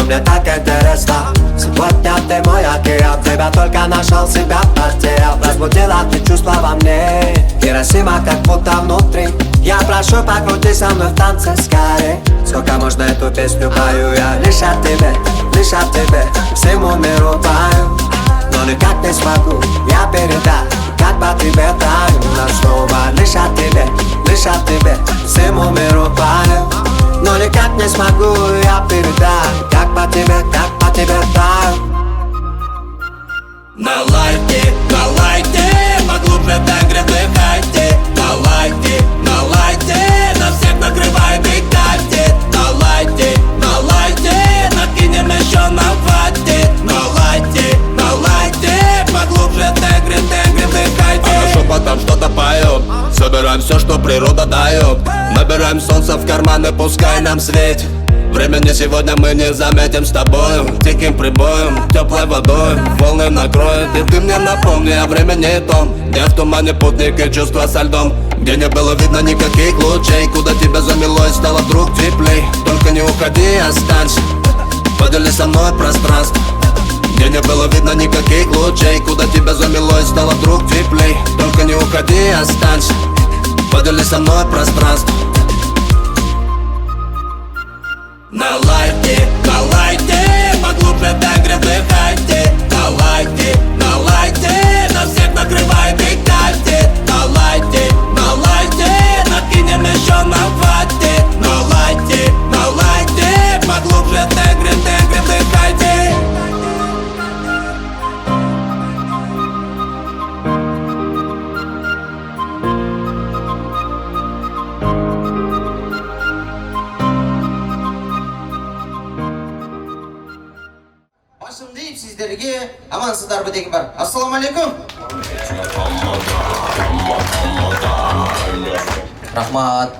мне так интересно. Сегодня ты моя, я тебя только нашел, себя потерял. Разбудила ты чувства во мне, Хиросима как будто внутри. Я прошу, покрути со мной в танце скорей. Сколько можно эту песню пою я лишь о тебе, всему миру пою. Но никак не смогу я передать, как по тебе таю. Но снова лишь о тебе, всему миру пою. Но никак не смогу я передать, как по тебе таю. На лайте, поглубже тангре дыхайте. На лайте, на всех накрывает и катит. На лайте, накинем еще нам хватит. На лайте, поглубже тангре дыхайте. А шепотом что-то поем, собираем все, что природа дает. Набираем солнце в карманы, пускай нам светит. Времени сегодня мы не заметим с тобою. Тихим прибоем, теплой водой волны накроют. И ты мне напомни о времени том, где в тумане путник и чувства со льдом. Где не было видно никаких лучей, куда тебя замело и стало вдруг теплей. Только не уходи, останься, подели со мной пространство. Где не было видно никаких лучей, куда тебя замело и стало вдруг теплей. Только не уходи, останься, подели со мной пространство. На лайте, поглубже тангре дыхайте. На лайте, на всех накрывает и катит. На лайте, накинем еще нам хватит. На лайте, поглубже тангре дыхайте. Башым дейіп сіздерге амансыздарбы деген бар. Ассаламу алейкум. Рахмат.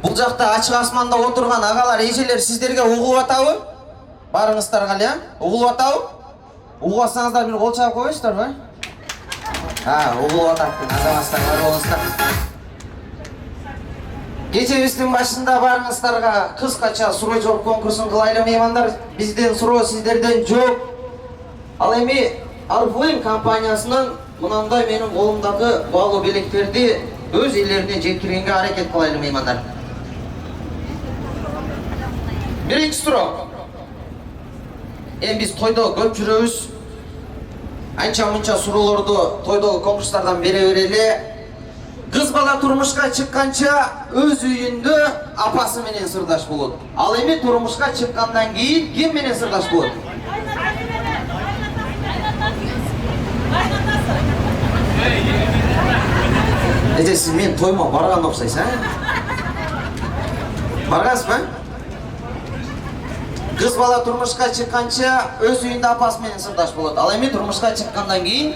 Бұл жақта ашық асманда отырған ағалар, ежелер сіздерге ұғылып атауы? Барыңыздар қали, ұғылып атауы? Ұғылсаңыздар бір қол шағып қойыңыздар ба? Ұғылып атақтың, азамастар бар болыңыздар. Кечебіздің башында барыңыздарға қысқаша сұрой жоқ конкурсын қылайлы меймандар. Бізден сұрой, сіздерден жоқ. Ал эми Арфлейм компаниясынан мынандай менің қолымдағы бағлы белектерді өз елдеріне жеткіргенге әрекет қылайлы меймандар. Бірінші сұрақ. Біз тойда көп жүрөбүз. Анча-мынча суроолорду тойдогу конкурстардан бере берели. Кыз бала турмушка чыкканча өз үйүндө апасы менен сырдаш болот. Ал эми турмушка чыккандан кийин ким менен сырдаш болот? Сиз мен тойма барган окшойсуз, Баргансызбы? Кыз бала турмушка чыкканча өз үйүндө апасы менен сырдаш болот. Ал эми турмушка чыккандан кийин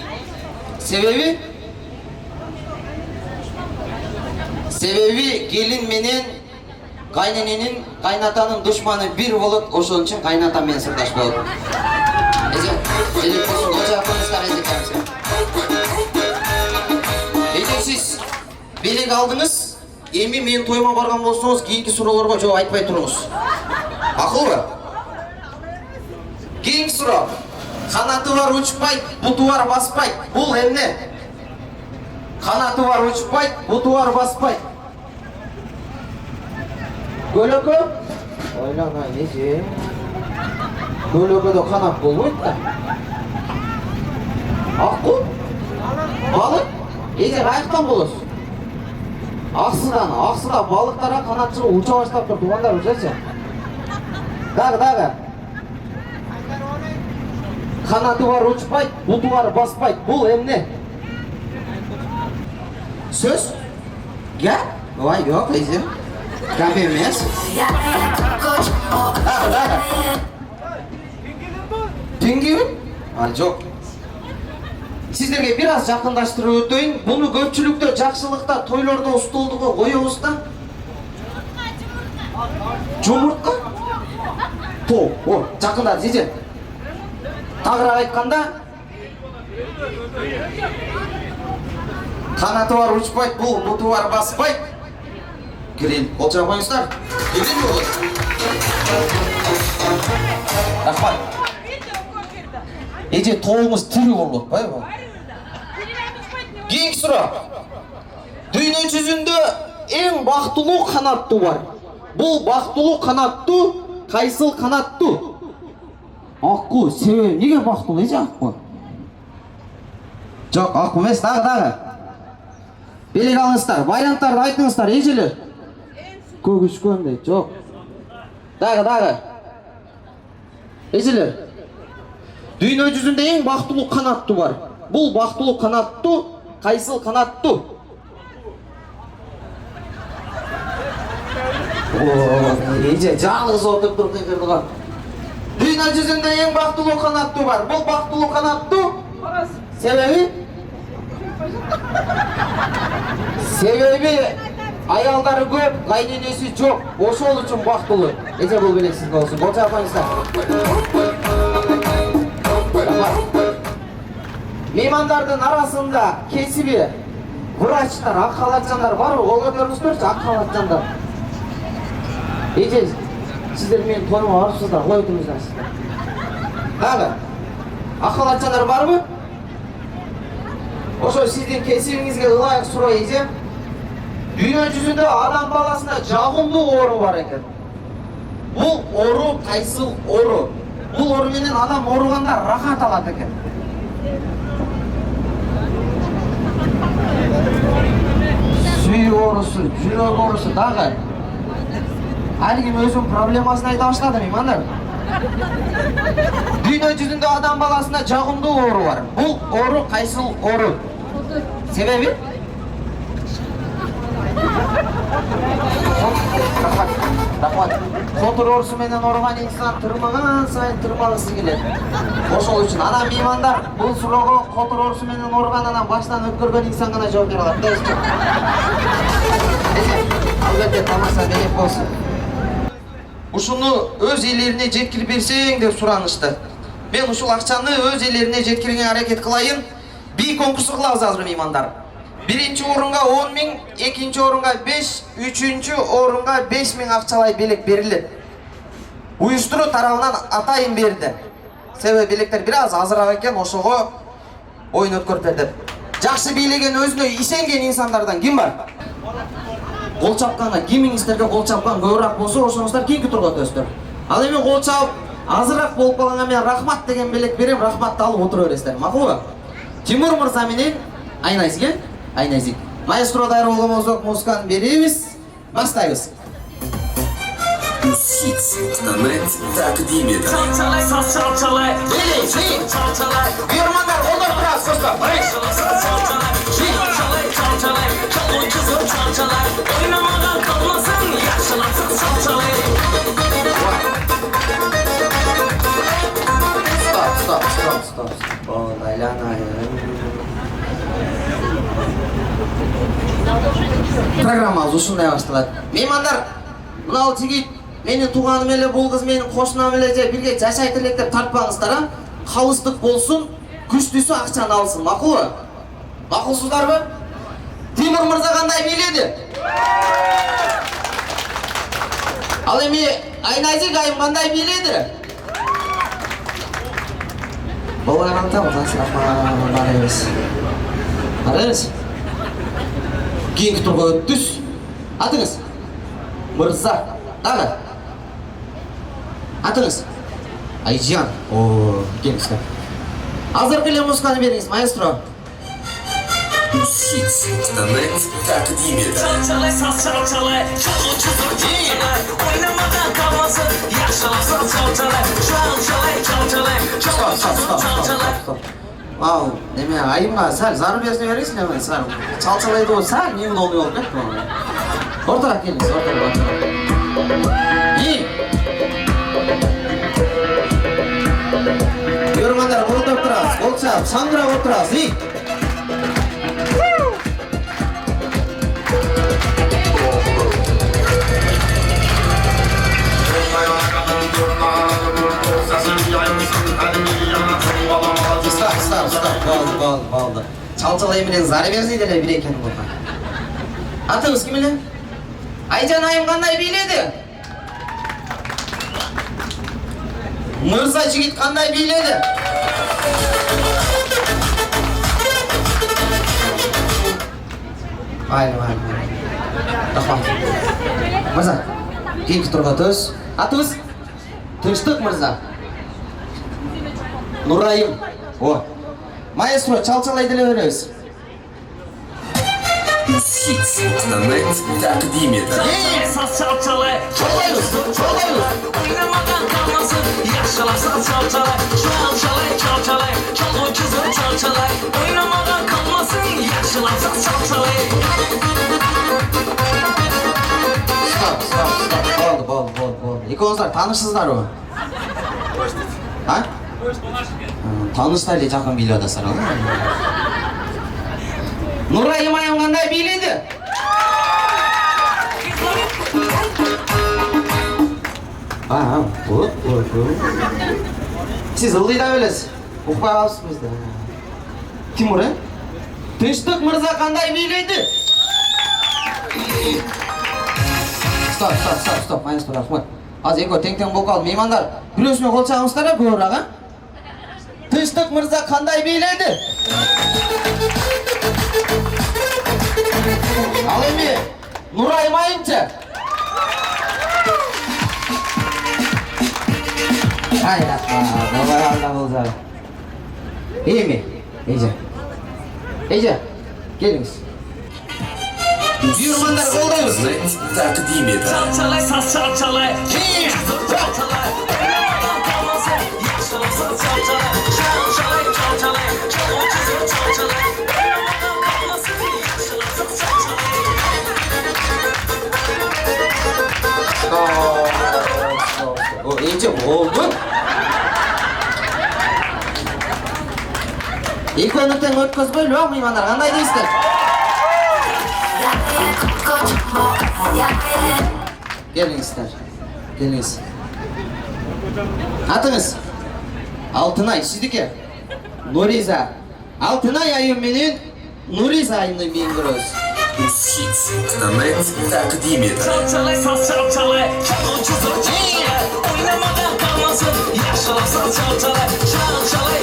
Себеби келин менен кайнененин, кайнатанын душманы бир болот, ошон үчүн кайната менен сырдаш болот. Сиз белек алдыңыз, эми мен тойма барган болсоңуз, кийинки суроолорго жооп айтпай туруңуз. Акылбы? Кийинки суроо. Канаты бар учпайт, буту бар баспайт. Бул эмне? Канаты бар учпайт, буту бар баспайт. Көлөкө? Ойланай, эже. Көлөкөдө канат болбойт да. Акку? Балык? Эже каяктан болосуз? Аксыдан, аксыда балыктарга канат чыгып уча баштап тур, туугандар учачы. Дагы. Канаты бар учпайт, буту бар баспайт. Бул эмне? Сөз? Гәп? Ой, yok эже. Гәп эмес. Дагы. Теңгебин? Жок. Сиздерге бир аз жакындаштырып өтөйүн. Буну көпчүлүктө жакшылыкта, тойлордо устулдугу коебуз да. Жумуртка? Жакында сиже. Тагыраак айтканда, канаты бар учпайт, бул буту бар баспайт. Кирилл, қол жабыңыздар. Кирилл болды. Рахмат. Еже тоғыңыз тірі болып, бай ба? Кейінгі сұрақ. Дүние жүзінде ең бақтылы қанатты бар. Бұл бақтылы қанатты, қайсыл қанатты? Аққу, себебі неге бақтылы еже аққу? Жоқ, аққу емес, дағы. Белек алыңыздар, варианттарды айтыңыздар, ежелер. Көк үшкенде, жоқ. Дағы. Ежелер. Дүние жүзінде ең бақтылы қанатты бар. Бұл бақтылы қанатты, қайсыл қанатты? Еже, жалғыз отырып тұрды. Дүние жүзінде ең бақтылы қанатты бар. Бұл бақтылы қанатты? Себебі? Себебі аялдары көп, қайненесі жоқ. Ошол үшін бақтылы. Еже, бұл белексіз болсын. Қол жапаңыздар. Меймандардың арасында кесібі врачтар, ақ халатжандар бар, ол көтеріңіздерші, ақ халатжандар. Еже, сіздер мен тойыма барыпсыздар, қой өтіңіздер. Дағы, ақ халатжандар бар ма? Ошо сіздің кесібіңізге ылайық сұрай, еже. Дүние жүзінде адам баласында жағымды ору бар екен. Бұл ору қайсыл ору? Бұл оруменен адам оруғанда рахат алады екен. Сүйек орусы, жүрек орусы, дағы. Әлгім өзім проблемасын айта баштады, меймандар. Дүние жүзінде адам баласында жағымды ору бар. Бұл ору қайсыл ору? Себебі? Рахмат. Қотыр орысы менен орған инсан тұрмаған сайын тұрмағысы келеді. Ошол үшін ана меймандар бұл сұрауға қотыр орысы менен орған анан баштан өткөргөн инсан гана жооп бере алат. Албетте тамаша белек болсын. Ушуну өз элерине жеткирип берсең деп суранышты. Мен ушул акчаны өз элерине жеткирүүгө аракет кылайын. Би конкурс кылабыз азыр меймандар. Birinci orunga 10.000, ikinci orunga 5, üçüncü orunga 5.000 akçalay belek verilir. Uyuşturu tarafından atayın berdi. Sebebi belekler biraz azırak eken oşoğu oyun ötkörüp berdi. Жақсы бийлеген өзүнө ишенген инсандардан ким бар? Кол чапканга кимиңиздерге кол чапкан көбүрөөк болсо ошоңуздар кийинки турга өтөсүздөр. Ал эми кол чап азыраак болуп калганга мен рахмат деген белек берем, рахматты алып отура бересиздер. Макулбу? Тимур мырза менен Айназиге Айназик. Маэстро дайролгомоздок музыканы беребиз. Баштайбыз. Takdim eder. Бүйөрмандар, колдор турабыз, көздөр. Стоп. Программабыз ушундай башталат. Меймандар, мынау жигит менин тууганым эле, бул кыз менин кошунам эле же бирге жашайт элек деп тартпаңыздар, а? Калыстык болсун, күчтүүсү акчаны алсын, макулбу? Макулсуздарбы? Тимур мырза кандай бийледи? Ал эми Айназик айым кандай бийледи? Болған антамы тасырапма барабыз. Барабыз? Кейінгі тұрға өттіз. Атыңыз? Мырза. Дағы? Атыңыз? Айжан. Келіңізді. Азыр келе музыканы беріңіз, маэстро. Takdim eder. Стоп. Ал, неме, айымға сәл зар берсіне бересің емен сәл. Чалчалайды ол сәл, немен олды болып кетті оны. Ортарақ келіңіз, ортарақ. Көрмандар, ортап тұрасыз, қол чап, саңғырап отырасыз, Балды. Чалчалай менен зары берсей деле бир экени болған. Атыңыз ким эле? Айжан айым қандай биледі? Мырза жігіт қандай биледі? Айлы. Рахмат. Мырза, кейінгі тұрға төз. Атыз? Тыныштық, мырза. Нұрайым. О, маэстро, чал-чалай деле береміз. Хит стандарт тaqdim etadi. Saz çalçalay, oynamadan kalmasın. Yaşalar saz çalçalay, çalçalay, çalgın kızım çalçalay. Oynamadan kalmasın, yaşalar saz çalçalay. Stop. Болды. Екеуіңіздер танышсыздар ма? А? Таныштай де жақын биледасыздар, ма? Нұрайым айым қандай биледі? Болды. Сіз ылғи да білесіз. Ұқпай қалыпсыз бізді. Тимур, Тыныштық мырза қандай биледі? Стоп, маэстро, рахмат. Аз екеу тең-тең болып қалды. Меймандар, біреусіне қол шағыңыздар, көбірек, а? Тыныштық мырза қандай биледі? Ал еме, Нұрайым айымшы? Ай, рахмат, давай алда болса. Еме, Ейже, келіңіз. Бүйірмандар қолдаймыз. Taqdim etadi. Çalçalay, saz çalçalay, çalçalay. Oynamadan kalmasın, yaşalar saz çalçalay. Çalçalay, çalgın kızım çalçalay. Oynamadan kalmasın, yaşalar saz çalçalay. Ейже, болды. Екі өніктен өткізбей, лөң меймандар, қандай дейсіздер? Келіңіз. Атыңыз? Алтынай, сіздіке? Нұриза. Алтынай айым менен Нұриза айымның бейін көріңіз. Hit стандарт taqdim etadi. Çalçalay, saz çalçalay, çalgın kızım çalçalay. Oynamadan kalmasın, yaşalar saz çalçalay.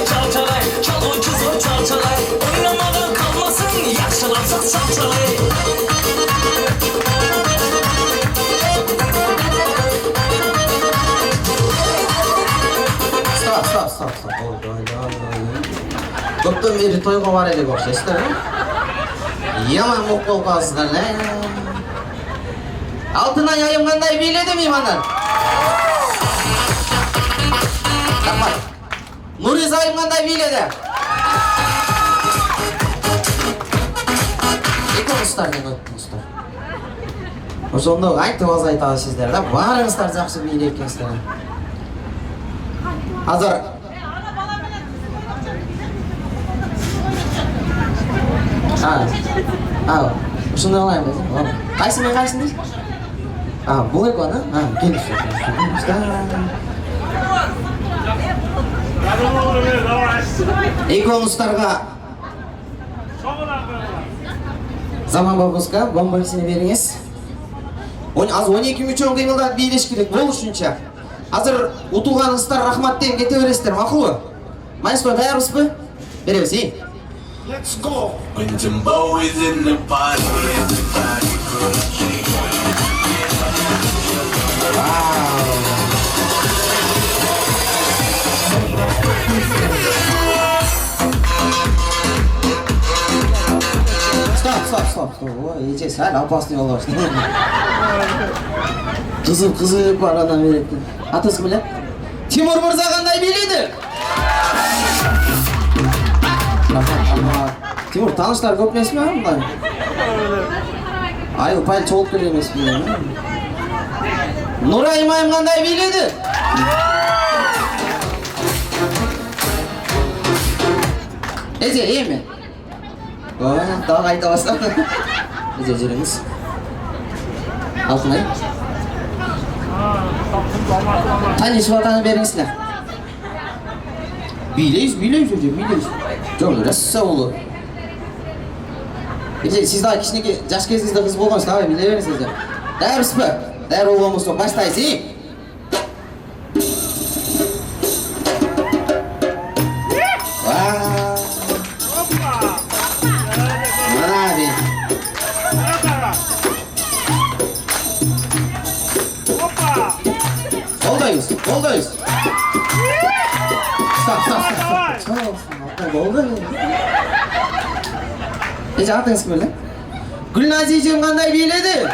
Çalçalay, çalgın kızım çalçalay. Oynamadan kalmasın, yaşalar saz çalçalay. Стоп. Көптен бері тойға бар едік оқшайсыздар, ма? Яман болып болып қалсыздар, Алтынай айым қандай биледі, меймандар? Рахмат. Нұриза айым қандай биледі? Екеуіңіздер өттіңіздер. Сонда айтып азайтасыздар, да? Барыңыздар жақсы биле екенсіздер. Азыр Шындай олайым дейсің? Қайсы мен қайсын дейсің? Бұл екі оны? Келіңіз. Екеуіңіздерға Заман бабызға бомбарсыны беріңіз. Az 12 мүчөн қимылдап билеш керек бол үшінші. Азыр ұтылғаныңыздар рахмат дейін кете бересіздер, мақұл ба? Маэстро, даярбыз ба? Береміз, Let's go. When Jimbo is in the party, everybody gonna shake. Стоп. Ece sen опасный боласың. Қызып бар адам береді. Атасы біле? Тимур мырза қандай биледі? Тимур, таныштар көп емес ме? Айыл-пайыл чолып келе емес бе? Нұрайым айым қандай биледі? Ece, iyi mi? Daha kayıta bastım. Ece, жүріңіз. Алтынай. Танышып атаны беріңіздер. Билейіз. Жоқ, раса болу. Сіз дағы кішінеке жаш кезіңізде қыз болғансыз, давай билей беріңіздер. Dayarsızbı? Dayar olmamızda başlayız, iyi? Vaa! Mana abi. Oldayız, oldayız. Stop. Oldu. Ece atыңыз кім білді? Gülnazicim qanday biyledi?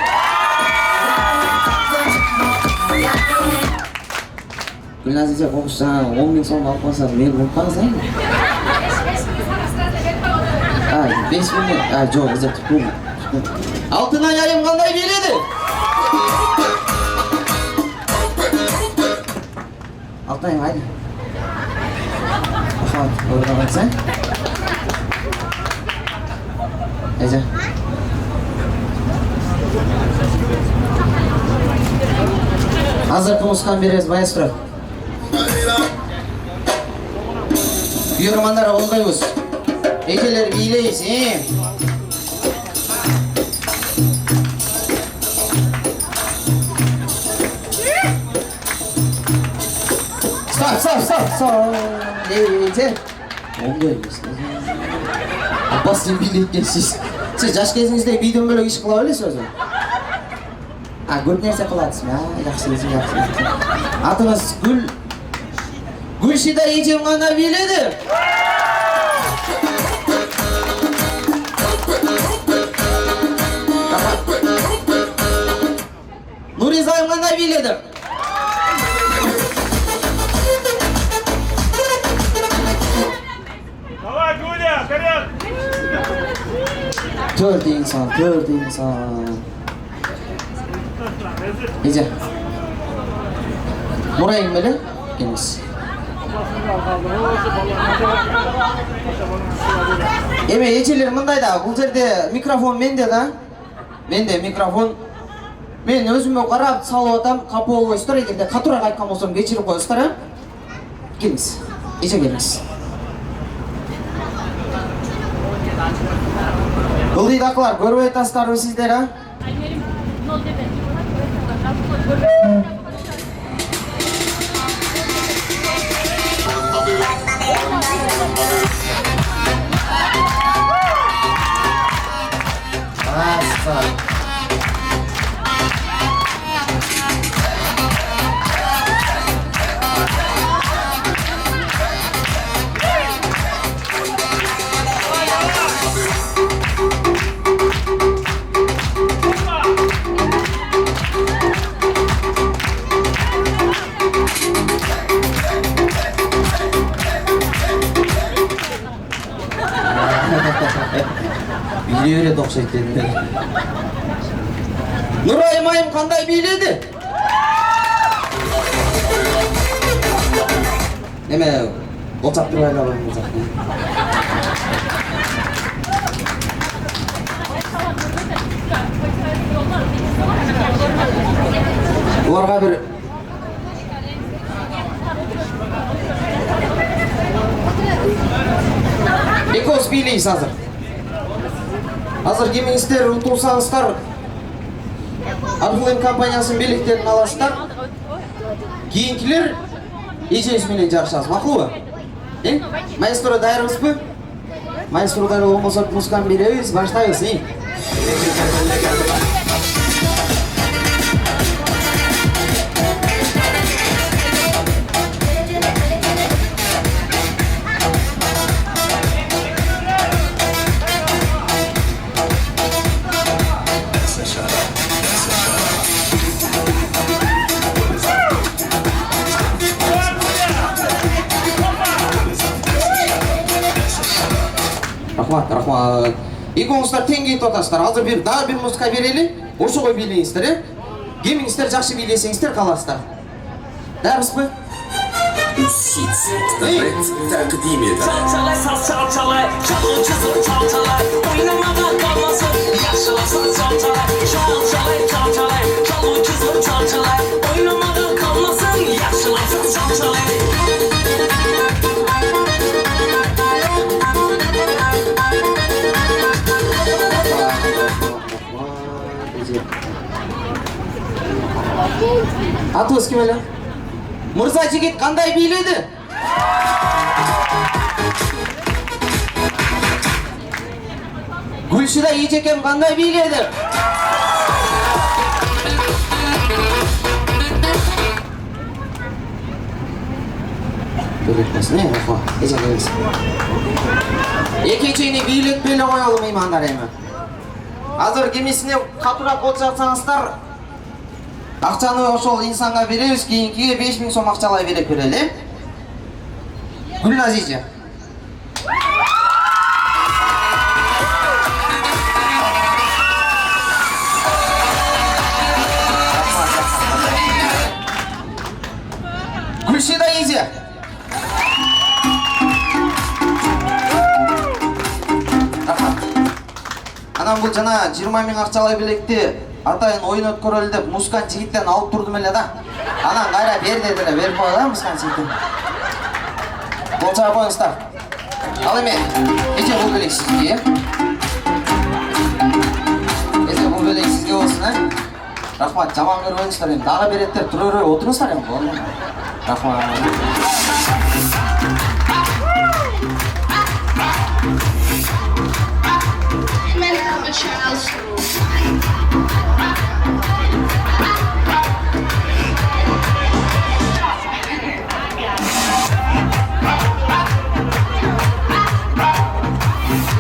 Gülnazice qo'shsan 10.000 so'm olib qolsam, meni unutmangizlar. Ha, 5.000. Ha, yo'q, biza tutdim. Altın ayayım qanday biyledi? Altın ayayım, haydi. Bakalım, oradan baksan. Ece. Hazır kımuskan bereriz, maestro. Buyurmanlar oldayız. Eceler iyileyiz, he? Stop. Ece. Oldayız. Abbas sen biyleyip gelsiz. Siz yaş kezinizde biyden böyle iş kılabilirsiniz mi? Ha, Gül nerse kıladısın ya? Yaxşısın. Atınız Gülşida Ecem qanday biyledi? Nurizayım qanday biyledi? Давай, Гуля, вперед! Dört insan. Ece. Buraya böyle geliniz. Eceler mınday da, bu yerde mikrofon mende da. Mende mikrofon. Men özüme qarab salып atam, kapı olmaysızlar, егерде қатырақ айтқан болсам кешіріп қойыңыздар, ha? Келіңіз. Ece келіңіз. Ылдыйдақылар, көріп айтасыздар сіздер, ha? Biliyor öyle 97'de. Nurayım ayım qanday biyledi? Neme, oçaq durib aylamaymiz. Ularga bir Ekos biyleysiz hazır. Hazır кимиңиздер ұтылсаңыздар, Арфулем компаниясының билеттерін аласыздар. Кейінгілер ежесіменен жарышасыз, мақұл ба? Маэстро дайырыңыз бі? Маэстро дайыр болмаса музыканы береміз, баштаймыз. Рахмат. Екеуіңіздер тең кетіп отырсыздар. Азыр бір музыка берелі, осы ғой билейіңіздер, кеміңіздер жақсы билесеңіздер қаласыздар. Дәріс бі? Takdim eder. Çalçalay, saz çalçalay, çalgıcı zor çalçalay, oynamadan kalmasın, yaşlarsa çalçalay, çalçalay, çalgıcı zor çalçalay, oynamadan kalmasın, yaşlarsa çalçalay. Атыңыз кім эле? Мырза жигит кандай бийледи? Гүлшира Ежекем кандай бийледи? Belirtmesine yapma. Ecekemiz. Ekechini biylетпей коелу меймандар эми. Азыр кимисине катуураак отурсаңыздар, акчаны ошол инсанга беребиз, кийинкиге 5000 сом акчалай берип берели. Гүлназиже. Гүлшира Эже. Анан бул жана 20 000 акчалай билекти атайын оюн өткөрөлү деп Мускан жигиттен алып турдум эле да. Анан кайра бер дедилер, берип койду да Мускан жигиттен. Болча коюңуздар. Ал эми эже бул белек сизге. Эже бул белек сизге болсун, Рахмат, жаман көрбөңүздөр эми. Дагы береттер, тура бербей отуруңуздар эми. Рахмат.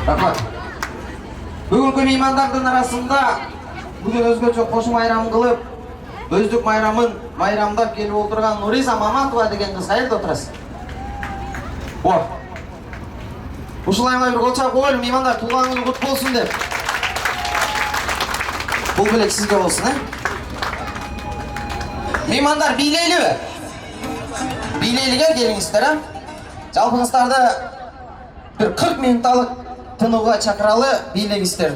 Рахмат. Бүгүнкү меймандардын арасында бүгүн өзгөчө кошум майрам кылып, өздүк майрамдап келип отурган Нуриза Маматова деген кыз кайерде отурасыз? О. Ушулайга бир кол чап коелу, меймандар туулган кут болсун деп. Бул белек сизге болсун, Меймандар бийлейлиби? Бийлейлиге келиңиздер, Жалпыңыздарды bir 40 минутталык тынууга чакыралы, бийлегиздер.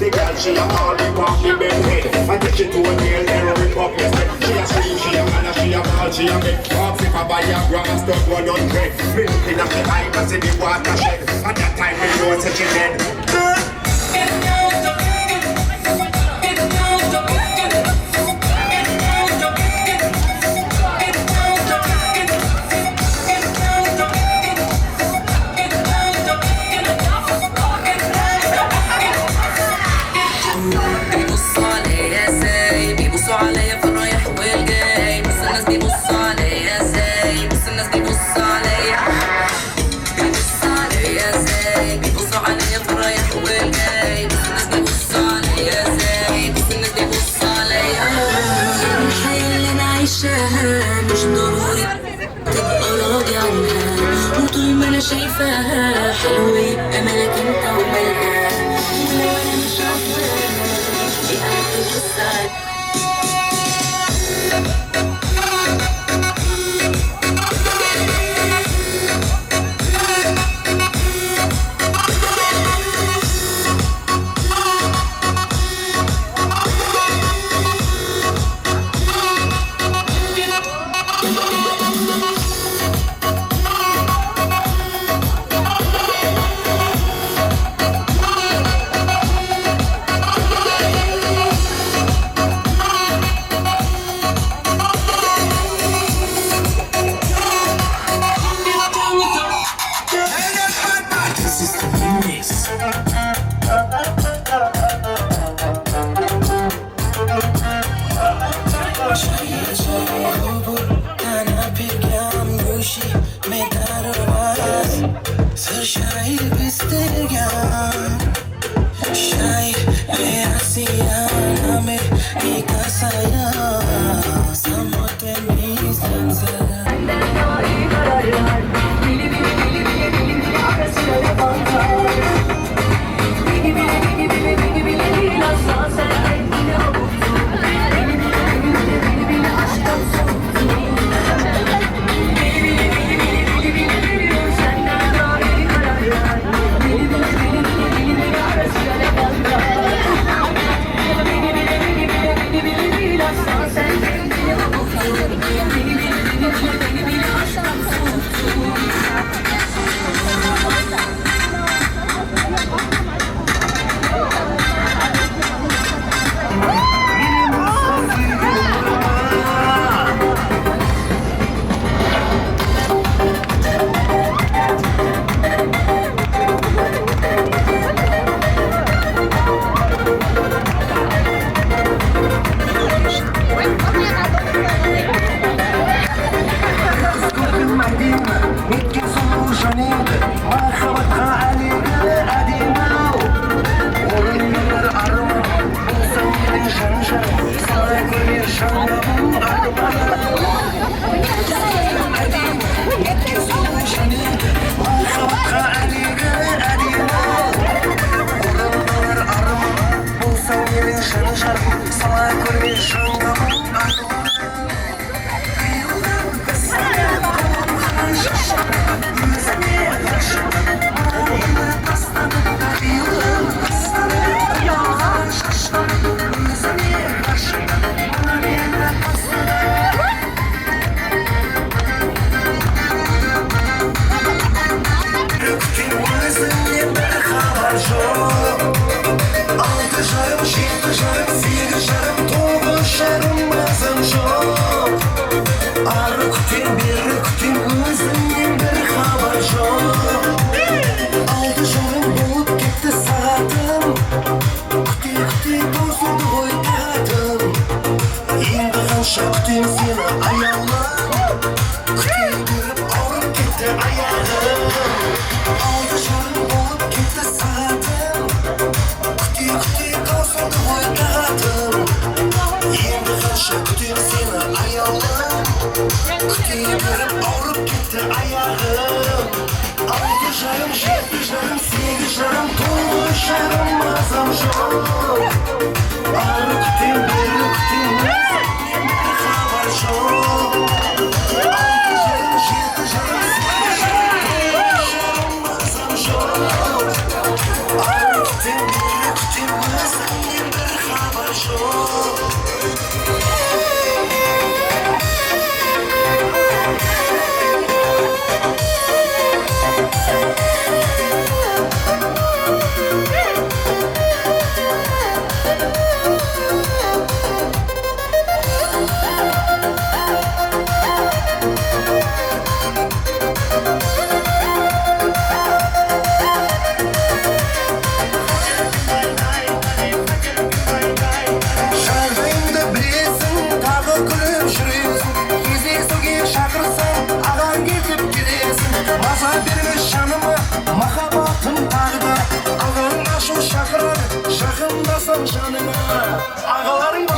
The girl, she a call me walk the bedhead. I take it to a nail, then rip up his head. She a scream, she a man, she a call, she a make. Talks if I buy a gram and stuff 100. Me looking at the eye and see the watershed. At that time, me know say she dead. بيبصوا عليا في الرايح عشان مش ضروري تبقى راضي عنها، وطول ما انا شايفاها حلوة يبقى مالك انت ومالها، ولو انا مش عارفاها يبقى هتبص عليها.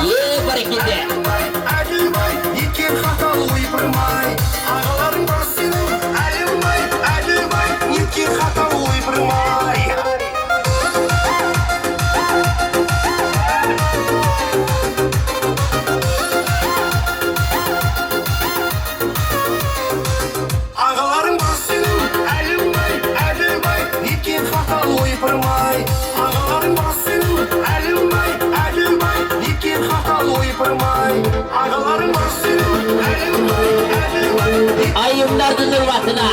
Ye, barikinde. Acil bay, iki ойпырмай ағаларың бар сенің әлі бай неткен хата ойпырмай ағаларың бар сенің әлі бай неткен хата ойпырмай ағаларың бар сенің әлі бай неткен хата ойпырмай ағаларың бар сенің әлі бай Ayımlardın hırvatına.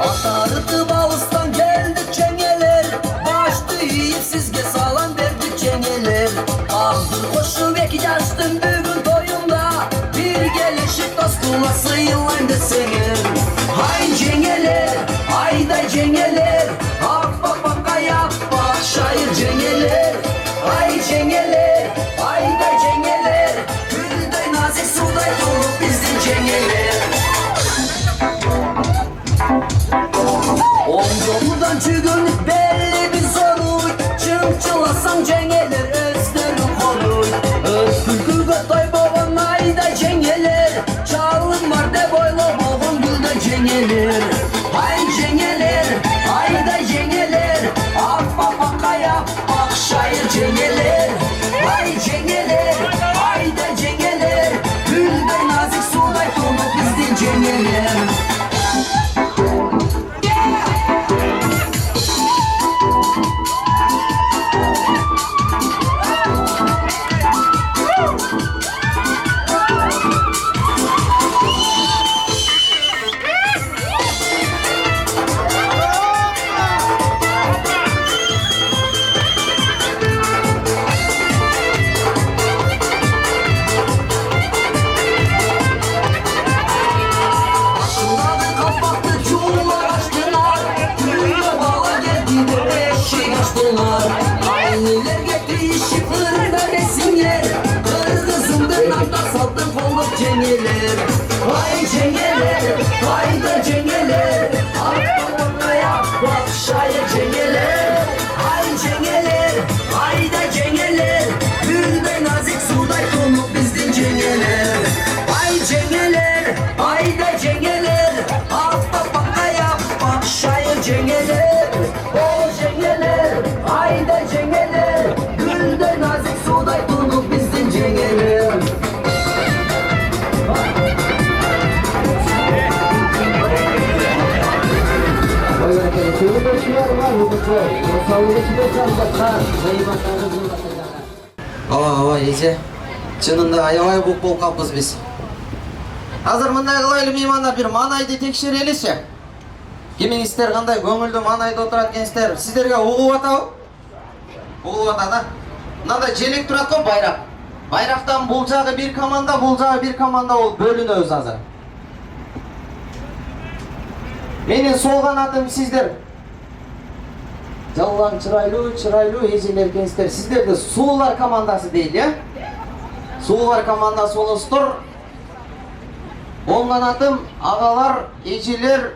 Atarıtı balıstan geldik çengeler. Baştı yiyip sizge salam verdik çengeler. Azdır koşu beki açtım bugün toyunda. Bir gelişip dostuma sıyılan desene. Hay çengeler, hayda çengeler. Bak bak bak yap bak şair çengeler. Hay çengeler, hayda çengeler. Gülday nazik suday dolup bizim çengeler. Omzumdan çügünlük belli bir sorun. Çımçılasam cengeler özlerim korun. Öpkül götay babam ayda cengeler. Çağlım var de boyla boğum gülde cengeler. Hay cengeler, ayda cengeler. Bak bak yap bak şair cengeler. Hay cengeler, ayda cengeler. Gülde nazik suday dolup bizden cengeler. Başımdan kapattı çuğlar açtılar. Kuyuya bağla geldi de eşek açtılar. Ayniler getti işi fırında resimler. Kızımdan anda saldım kolluk cengeler. Vay cengeler, vay da cengeler. Aklıma yap bak şair cengeler. Ay cengeler, ay da cengeler. Gülde nazik suday konup bizden cengeler. Ay cengeler, ay da cengeler. Aklıma yap bak şair cengeler. O cengeler, ay da cengeler. Gülde nazik suday konup bizden cengeler. Ооба эже чынында аябай бук болуп калппыз биз. Азыр мындай кылайлы меймандар, бир манайды текшереличи. Кимиңиздер кандай көңүлдүү манайда отурат экенсиздер? Сиздерге угуп атабы? Угуп атат да. Мындай желек турат го байрак. Байрактан бул жагы бир команда, бул жагы бир команда болуп бөлүнөбүз азыр. Менин сол канатым сиздер. Жалган чырайлуу эжелер экенсиздер. Сиздерди суулар командасы дейли, э? Суулар командасы болосуздар. Оң канатым агалар, эжелер,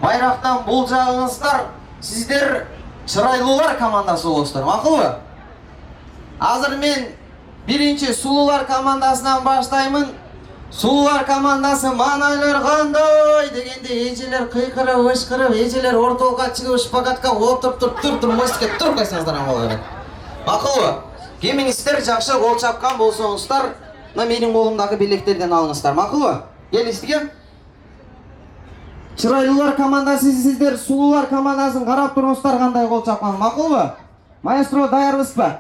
байрактан бул жагыңыздар. Сиздер чырайлуулар командасы болосуздар, макулбу? Азыр мен биринчи сулуулар командасынан баштаймын. Сулуулар командасы манайлар кандай дегенде эжелер кыйкырып, ышкырып, эжелер ортолукка чыгып шпагатка отуруп тур мостикке туруп койсоңуздар болот. Макулбу? Кимиңиздер жакшы гол чапкан болсоңуздар, мына менин колумдагы билектерден алыңыздар, макулбу? Келиңиздер. Чырайлуулар командасы сиздер сулуулар командасын карап туруңуздар кандай гол чапкан, макулбу? Маэстро даярбызбы?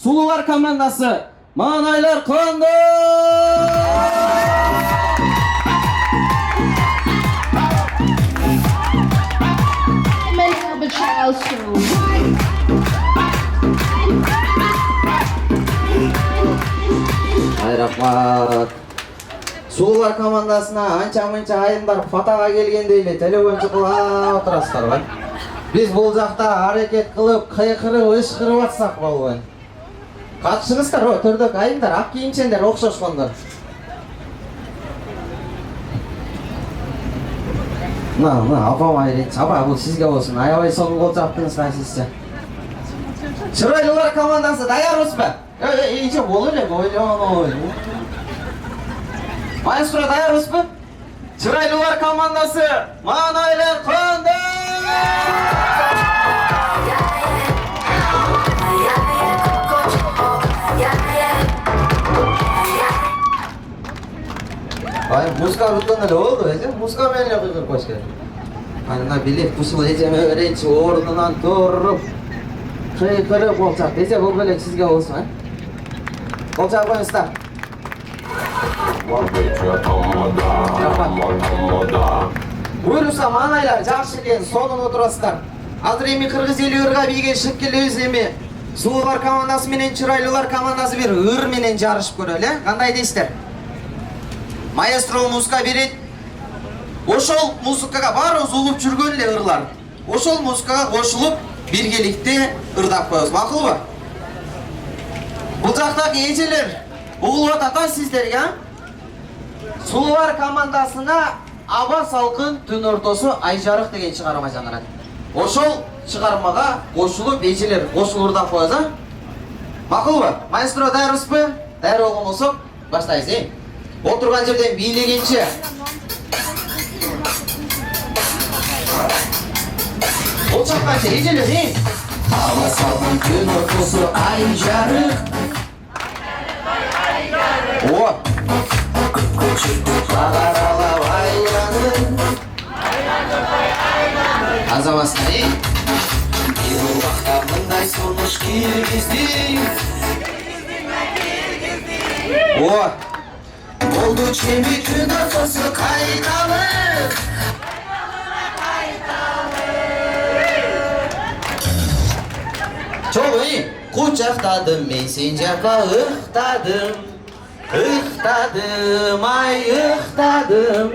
Сулуулар командасы манайлар кандай? Рахмат. Сулуулар командасына анча-мынча айымдар фатага келгенде эле телефон чукулап отурасыздар го. Biz бұл жақта hareket қылып, қайқырып, ышқырып атсақ болбойт. Қатышыңыздар, түрдік айымдар, ақ кийимчендер, окшошкондор. Апам айрет. Апа, бұл сізге болсын. Аябай соңғы қол жаптыңыз қайсызша. Чырайлылар командасы даярбыз ба? Иче болу эле, ой. Маэстро даярбыз ба? Чырайлылар командасы маанайлар кандай? Ай, музыка бүткөн эле болду, музыка менен эле кыйкырып коюш керек. Ана билет бушул эжеме биринчи ордунан туруп, кыйкырып болчак. Эже бул белек сизге болсун, Кол чаап коюңуздар. Буйруса маанайлар жакшы экен, сонун отурасыздар. Азыр эми кыргыз эли ырга бийген чыгып келебиз эми. Сулуулар командасы менен чырайлуулар командасы бир ыр менен жарышып көрөлү, кандай дейсиздер? Маэстро музыка берет. Ошол музыкага баарыбыз улуп жүргөн эле ырлар. Ошол музыкага кошулуп, биргеликте ырдап коебуз. Макулбу? Бул жактагы эжелер угулуп атат сиздерге, Сулуулар командасына Аба салкын түн ортосу ай жарык деген чыгарма жаңырат. Ошол чыгармага кошулуп эжелер кошулуп ырдап коебуз, Макулбу? Маэстро даярбызбы? Даяр болгон болсок, баштайбыз. Отырған жерден бийлегенче. Ол чакканча эжелер, Аба салкын түн ортосу ай жарык. О! Багаралап айланып. Азаматсыздар, бир убакта мындай сунуш киргизди. О! Oldu çemi gün ortası kaynalı. Çok iyi. Kucakladım ben sincapla ıhtadım. Ihtadım ay ıhtadım.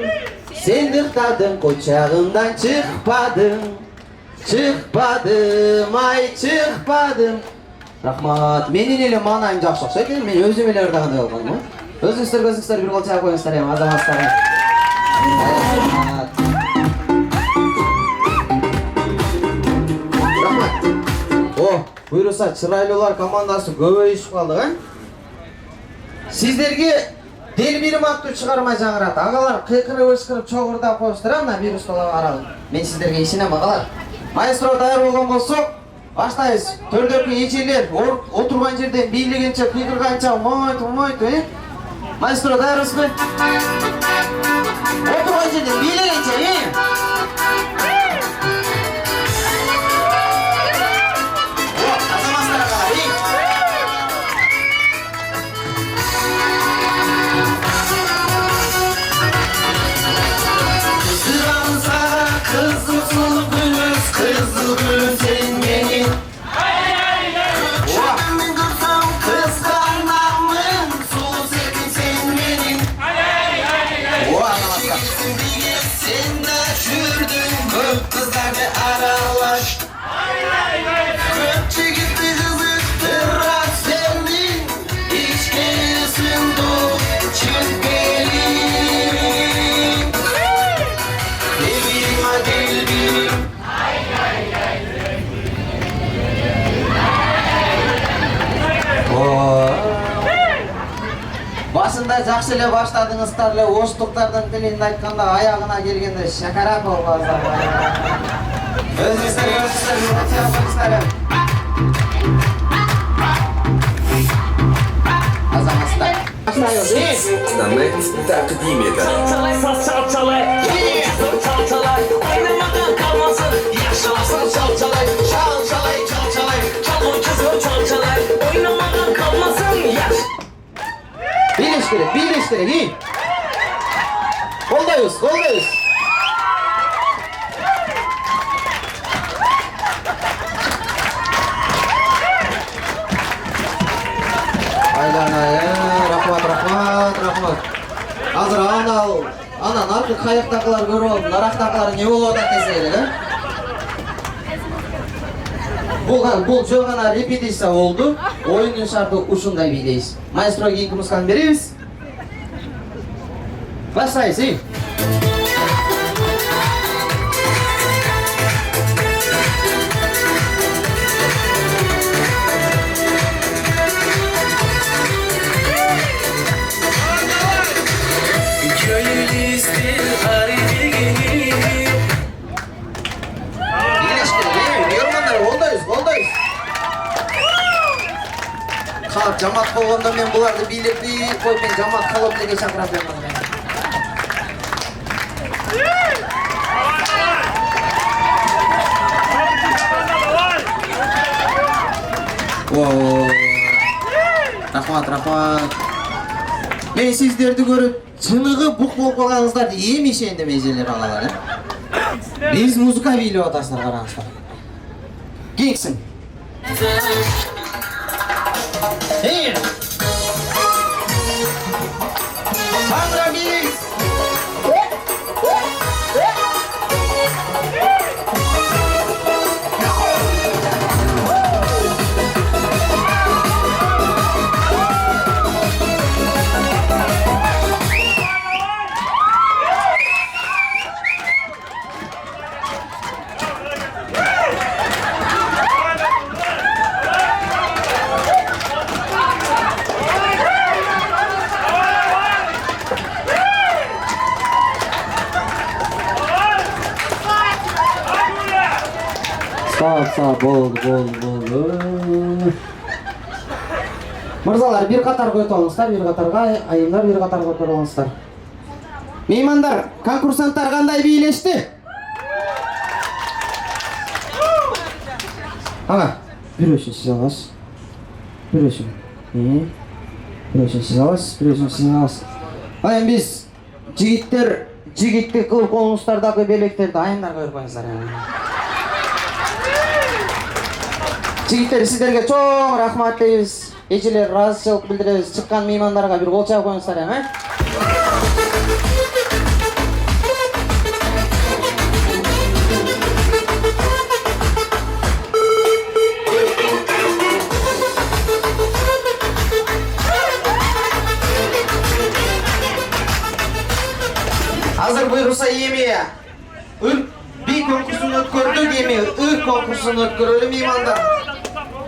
Sen ıhtadın kucağımdan çıkmadım. Çıkmadım ay çıkmadım. Rahmat. Menin elim manayım жақсы ұқсайды. Мен өзім еле ырдағандай болғаным. Өзіңіздер бір қол чаап қойыңыздар, азаматтар. Рахмат. Буйруса чырайлуулар командасы көбөйүшүп калды, Сиздерге дел бирим аттуу чыгарма жаңырат. Агалар кыйкырып ышкырып чогурдап коюштур, мына бир усталап аралып. Мен сиздерге ишенем, агалар. Маэстро даяр болгон болсок, баштайбыз. Төрдөгү эжелер отурган жерден бийлегенче, кыйкырганча мойт, Маэстро даярбызбы? Отурган жерден бийлегенче, Азаматтар агалар, Kızıram sana kızıl gülüz, kızıl gülüm sen benim. Canımın kızım kıskanmamın, sulu sevdim sen benim. Sen de düşürdün, köp kızlarla aralaş. Köpçü gitti kızıktırak sendin, içkilisin dur, çık gelin. Delbirim ha delbirim. Басында жақсы эле баштадыңыздар эле, оштуктардын тилинде айтканда аягына келгенде шакарак болбаңыздар. Өзүңүздөр Азаматсыздар. Баштайбыз. Çalçalay, saz çalçalay, çalçalay, oynamadan kalmasın. Yaşlarsan çalçalay, çalçalay, çalın kızım çalçalay, oynamadan kalmasın. Biliş gerek, iyi. Koldayız. Rahmat. Hazır ana narkı kayıktaqılar görüp aldım. Naraqtaqılar ne bolуп атат десе керек, Бұл жол ғана репетиция болды. Ойынның шарты ушундай билейбиз. Маэстро кийинки музыканы беребиз. Баштайбыз. Жамат болгондо мен буларды бийлетпей коюп мен жамат калам деген чакырам мен. Рахмат. Мен сиздерди көрүп чыныгы бук болуп калганыңыздарды эми ишендим эжелер агалар. Биз музыка бийлеп атасыздар, караңыздар. Кеңсиң. Sandra Gillis. Sağ, bol. Мырзалар, bir қатар көтіп алыңыздар, bir қатарға, айымдар bir қатар көтіп алыңыздар. Меймандар, конкурсанттар қандай бийлешті? Аға, bir үшін сіз аласыз. Bir үшін сіз аласыз. Айым біз жігітті қылып қолыңыздардағы белектерді айымдар көріп қойыңыздар. Жігіттер, сіздерге чоң рахмат дейбиз. Эжелер ыраазычылык билдиребиз. Чыккан меймандарга бир кол чаап коюңуздар, эме? Азыр буйруса эми би конкурсун өткөрдүк, эми конкурсун өткөрөлү меймандар.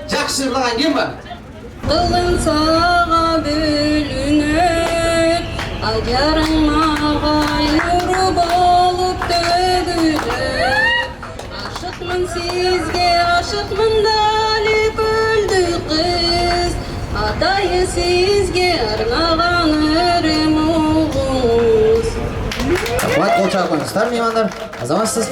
Жакшы ырлаган ким бар? Kılın sağa bölünüp Acarın mağa yürü bolup dögülüp Aşıkmın sizge, aşıkmın dalip öldü kız Adayı sizge arnağan örüm oğuz Rahmat, kol çarpınızlar meymanlar. Azamazsız.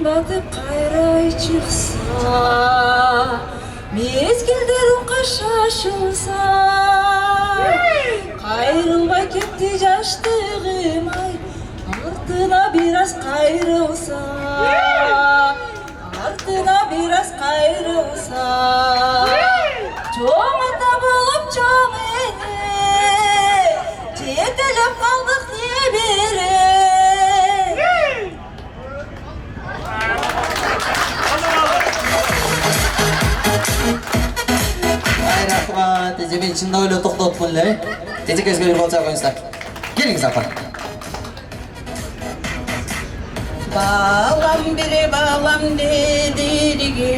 Batıp kayray çıksa Mezgilderim kaşaşılsa Kayrılmay ketdi jaştığım ay Артына biraz kayrılsa Çoğ ata bulup çoğ ene Çetelep kaldık diye biri Rahmat, ben şunda öyle toxtatdım öyle. Tezek ezge bir kol çaap koyuңuzдар. Kelingиz апа. Bağlam biri bağlam dedirgin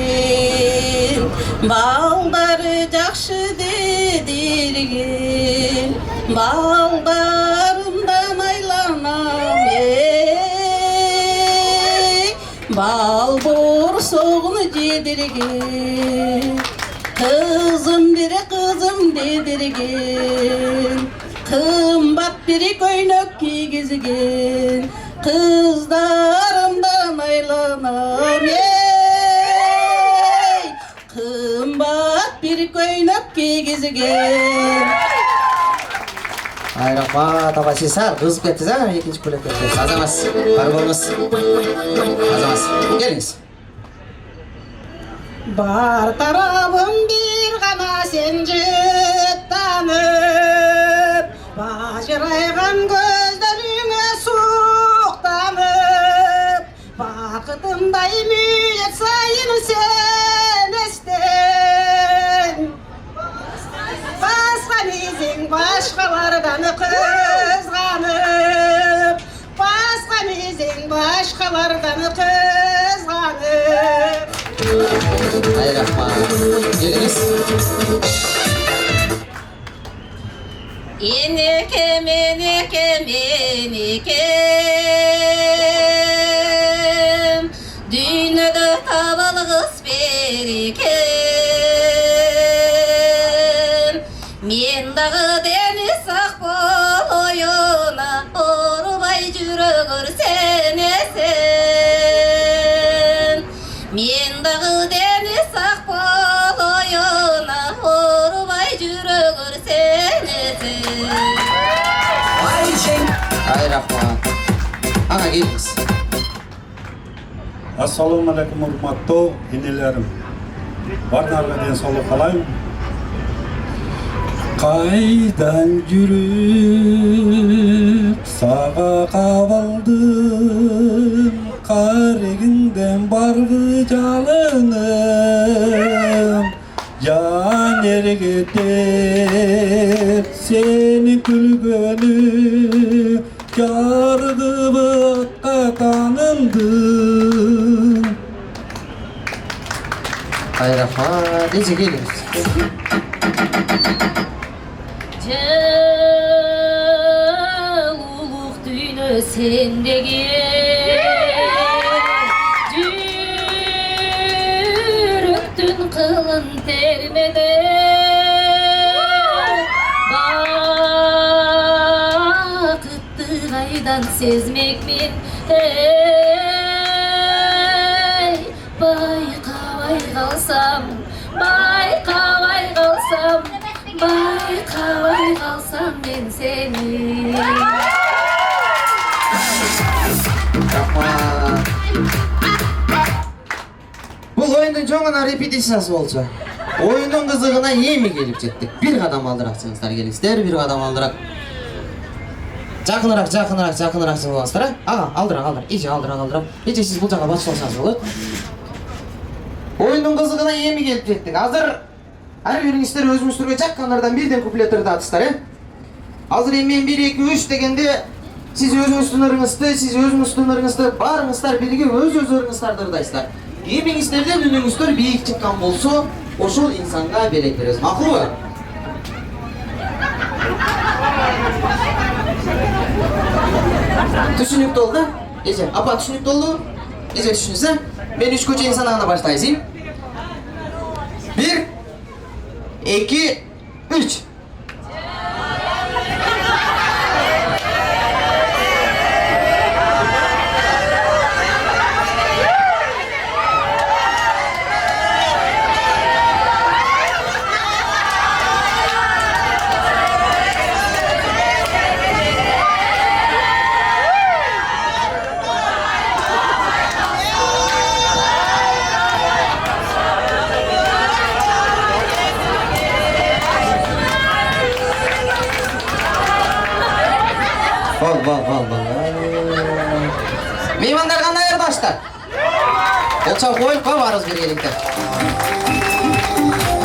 Bağları жақшы dedirgin Bağlarımdan aylanam Bal borsoğunu cedirgin Kızım biri kızım dedirgin Kımbat biri köynök kiygizgin Kızlarımdan aylanam Kımbat bir köynök kiygizgin Ay rahmat, apa siz sal kızıp kettiniz ha? İkinci kulak kettiniz. Azamaz, karbolunuz. Azamaz. Geliniz. Бар тарабым bir ғана сен жеттанып Бажырайған көздеріңе су башкалардан кызганып. Ай рахмат. Келиңиз. Енеке менеке дүйнөдө табалгыс берекем. Мен дагы дени сак болоюна, оорубай жүрөгөр сенесен. Мен дагы дени сак болоюна, оорубай жүрөгөр сенесен. Ай рахмат. Ага келиңиз. Ассаламу алейкум, урматтуу инелерим. Барларга денсаулык каалайм. Кайдан жүрүп сага кабылдым, карегинден барбы жалыным. Жан эргетеп сени күлгөнү, жаргыбыкка танымдым. Ай рахмат. Эже келиңиз. Улук дүйнө сендеги жүрөктүн кылын термеде бакытты кайдан сезмекмин байкабай калсам мен сени. Рахмат. Бул оюндун жоңуна репетициясы болчу. Оюндун кызыгына эми келип жеттик. Бир кадам алдыраак чыгыңыздар, келиңиздер, бир кадам алдыраак. Жакыныраак чыгыңыздар, а? Ага, алдыраак. Эже алдыраак. Эже сиз бул жака батыш болсоңуз болот. Оюндун кызыгына эми келип жеттик. Азыр ар бириңиздер өзүңүздөргө жаккандардан бирден куплеттерди атыңыздар, Азыр мен 1 2 3 дегенде сиз өзүңүздөрүңүздү барыңыздар бирге өз-өзүңүздөрдү ырдайсыздар. Эмиңиздерден үнүңүздөр бийик чыккан болсо, ошол инсанга берек беребиз. Макулбу? Түшүнүктүү болду? Эже, апа түшүнүктүү болду? Эже түшүнсө, мен 3-кө чейин санаганда баштайсың. 1 2 3. Бал. Меймандар кандай ырдаштар? Болчо коюп барыбыз бергеликте.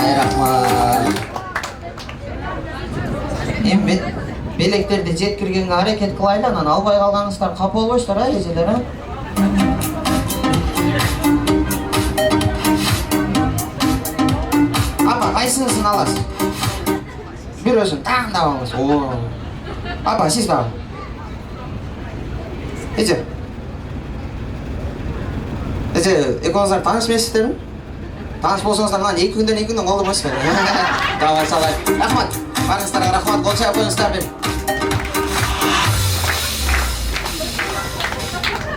Ай рахмат. Эми белектерди жеткиргенге аракет кылайлы, анан албай калганыңыздар капа болбойсуздар, эжелер, Апа, кайсыңысын аласыз? Бир өзүн тандап алыңыз. Апа, сиз багы. Эже, экөөңүздөр тааныш эмессиздерби? Тааныш болсоңуздар мына 2 күндөн колдурмайсызбы? Давай салай. Рахмат. Барыңыздарга рахмат. Кол чаап коюңуздар бир.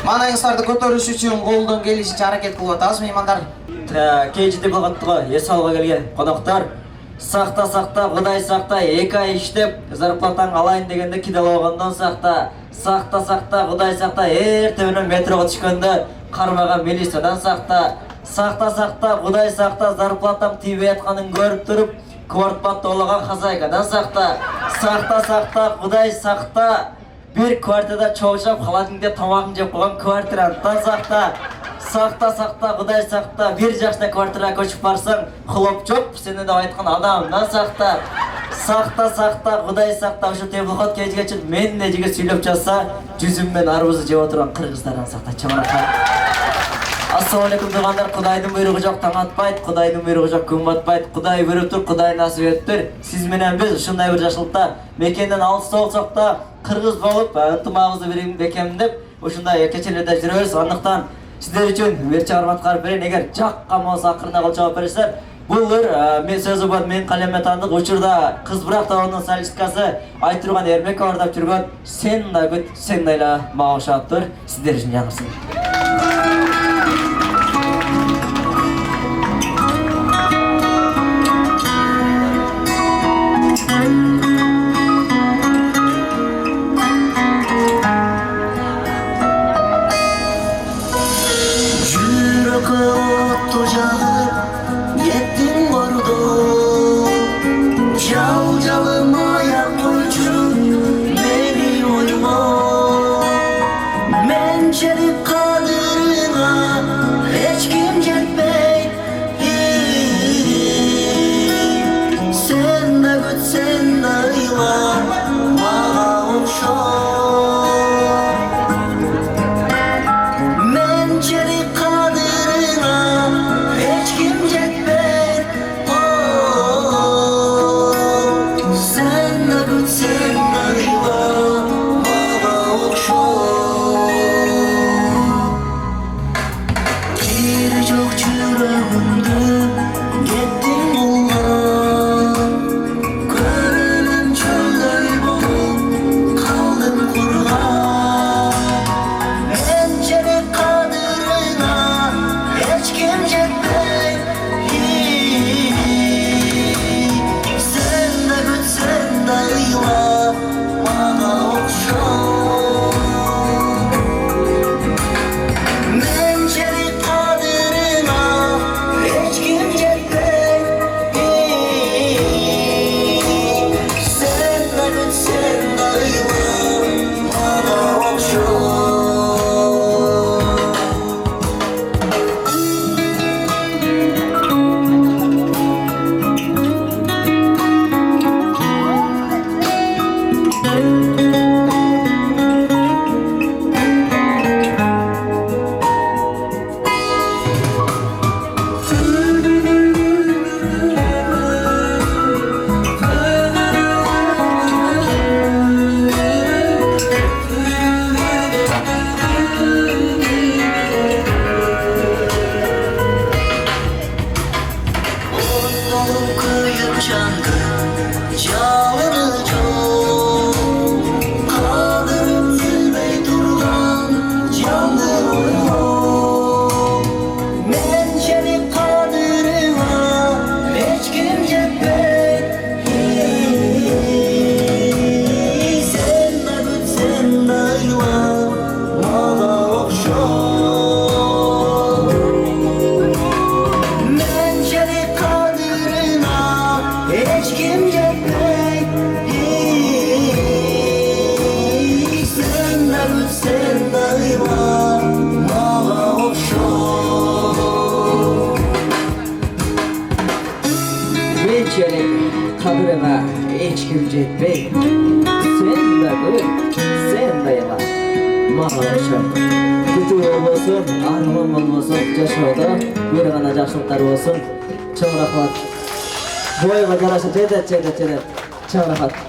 Маанайыңыздарды көтөрүш үчүн колдон келишинче аракет кылып атабыз, меймандар. Кечиде болгондугу эс алууга келген коноктор, сакта, Кудай сакта, 2 ай иштеп, зарплатаң алайын дегенде кидалабагандан сакта, Кудай сакта, эртең менен метрого түшкөндө кармаган милициядан сакта, Кудай сакта, зарплатам тийбей атканын көрүп туруп, квартплатоологон хозяйкадан сакта, Кудай сакта, бир квартирада чоочап халатыңда тамагың жеп койгон квартиранттан сакта, Кудай сакта, бир жакта квартирага көчүп барсаң, хлоп жоп сени деп айткан адамдан сакта, сақта, Құдай сақта, ушу теплоход кечке чыгып менин жигит сүйлөп жатса, жүзүммен арбузду жеп отурган кыргыздардан сакта. Чамыракай. Assalamu alaikum тугандар. Кудайдын буйругу жок таң атпайт, Кудайдын буйругу жок күн батпайт. Кудай буйруптур, Кудай насип эттир. Сиз менен биз ушундай бир жашылыкта мекенден алыс болсок да кыргыз болуп, ынтымагыбызды бекемдеп, ушундай кечелерде жүрөбүз. Андыктан сиздер үчүн бир чыгарма аткарып берейин. Эгер жакка болсо акырына кыл жооп бересиздер. Бул мен сөзү бар, мен калемме таандык учурда кыз бирок таонун солисткасы айтып турган Эрмек бардап жүргөн сен да күт, сен да эле мага окшоптур. Сиздер үчүн жаңырсын.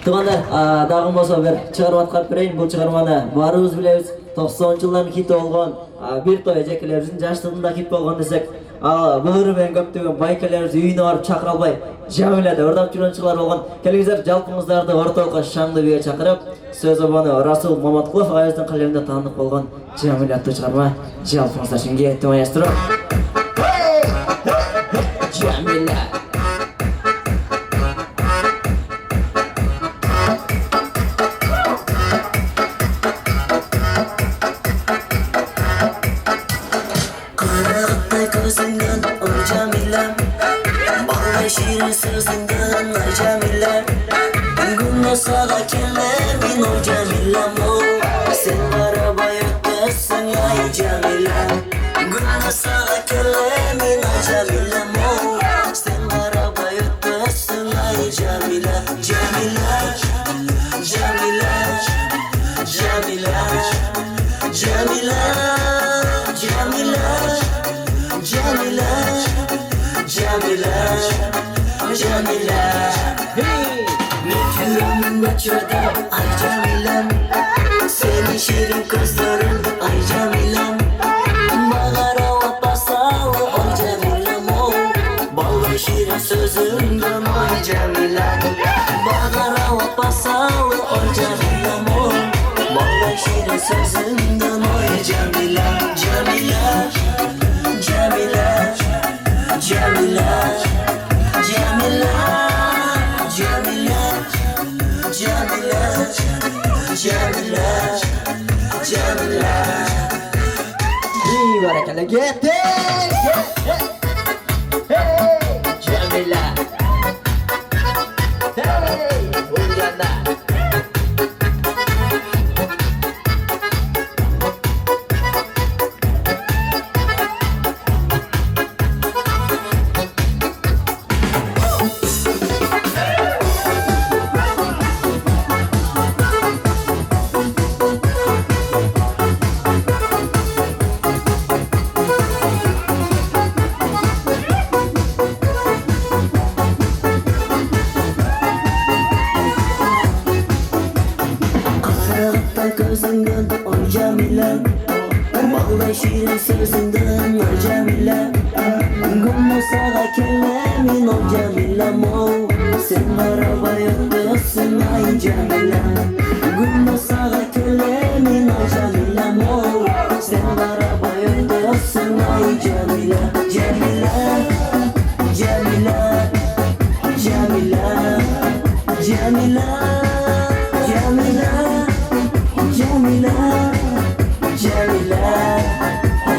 Тугандар, дагы болсо бир чыгарма аткарып берейин. Бул чыгарманы баарыбыз билебиз. 90-жылдардын хити болгон бир той эжекелерибиздин жаштыгында хит болгон десек, бөөрү менен көптөгөн байкелерибиз үйүнө барып чакыра албай, жамиледе ырдап жүргөн чыгар болгон. Келиңиздер, жалпыңыздарды ортолукка шаңды бие чакырып, сөз обону Расул Маматкулов агайыбыздын калеминде таандык болгон Жамиле аттуу чыгарма жалпыңыздар үчүн кээптүү маэстро. Жамиле. Sözünden ay Cemile Günde sağa kellemin o Cemile'm o Sen araba yoktasın ay Cemile Günde sağa kellemin ay Cemile'm o Sen araba yoktasın ay Cemile Cemile uçurdu ay Cemilem. Senin şirin kızların ay Cemilem. Bana rahat basalı ay Cemilem o. Ballı şirin sözünden ay Cemilem. Bana rahat basalı ay Cemilem o. Ballı şirin sözünden ay Cemilem. Cemilem, Cemilem, Cemilem, Cemilem, Cemilem, Cemilem, Cemilem, Cemilem. İyi barakala gitti. Cemile. Hey, Ulyana. Gözünden oy Cemilem. Vallahi şirin sözünden oy Cemilem. Gümü sağa kellemin oy Cemilem o. Sen araba yoksun ay Cemilem. Gümü sağa kellemin oy Cemilem o. Sen araba yoksun ay Cemilem. Cemilem, Cemilem, Cemilem, Cemilem, Cemilem. Cemile, Cemile,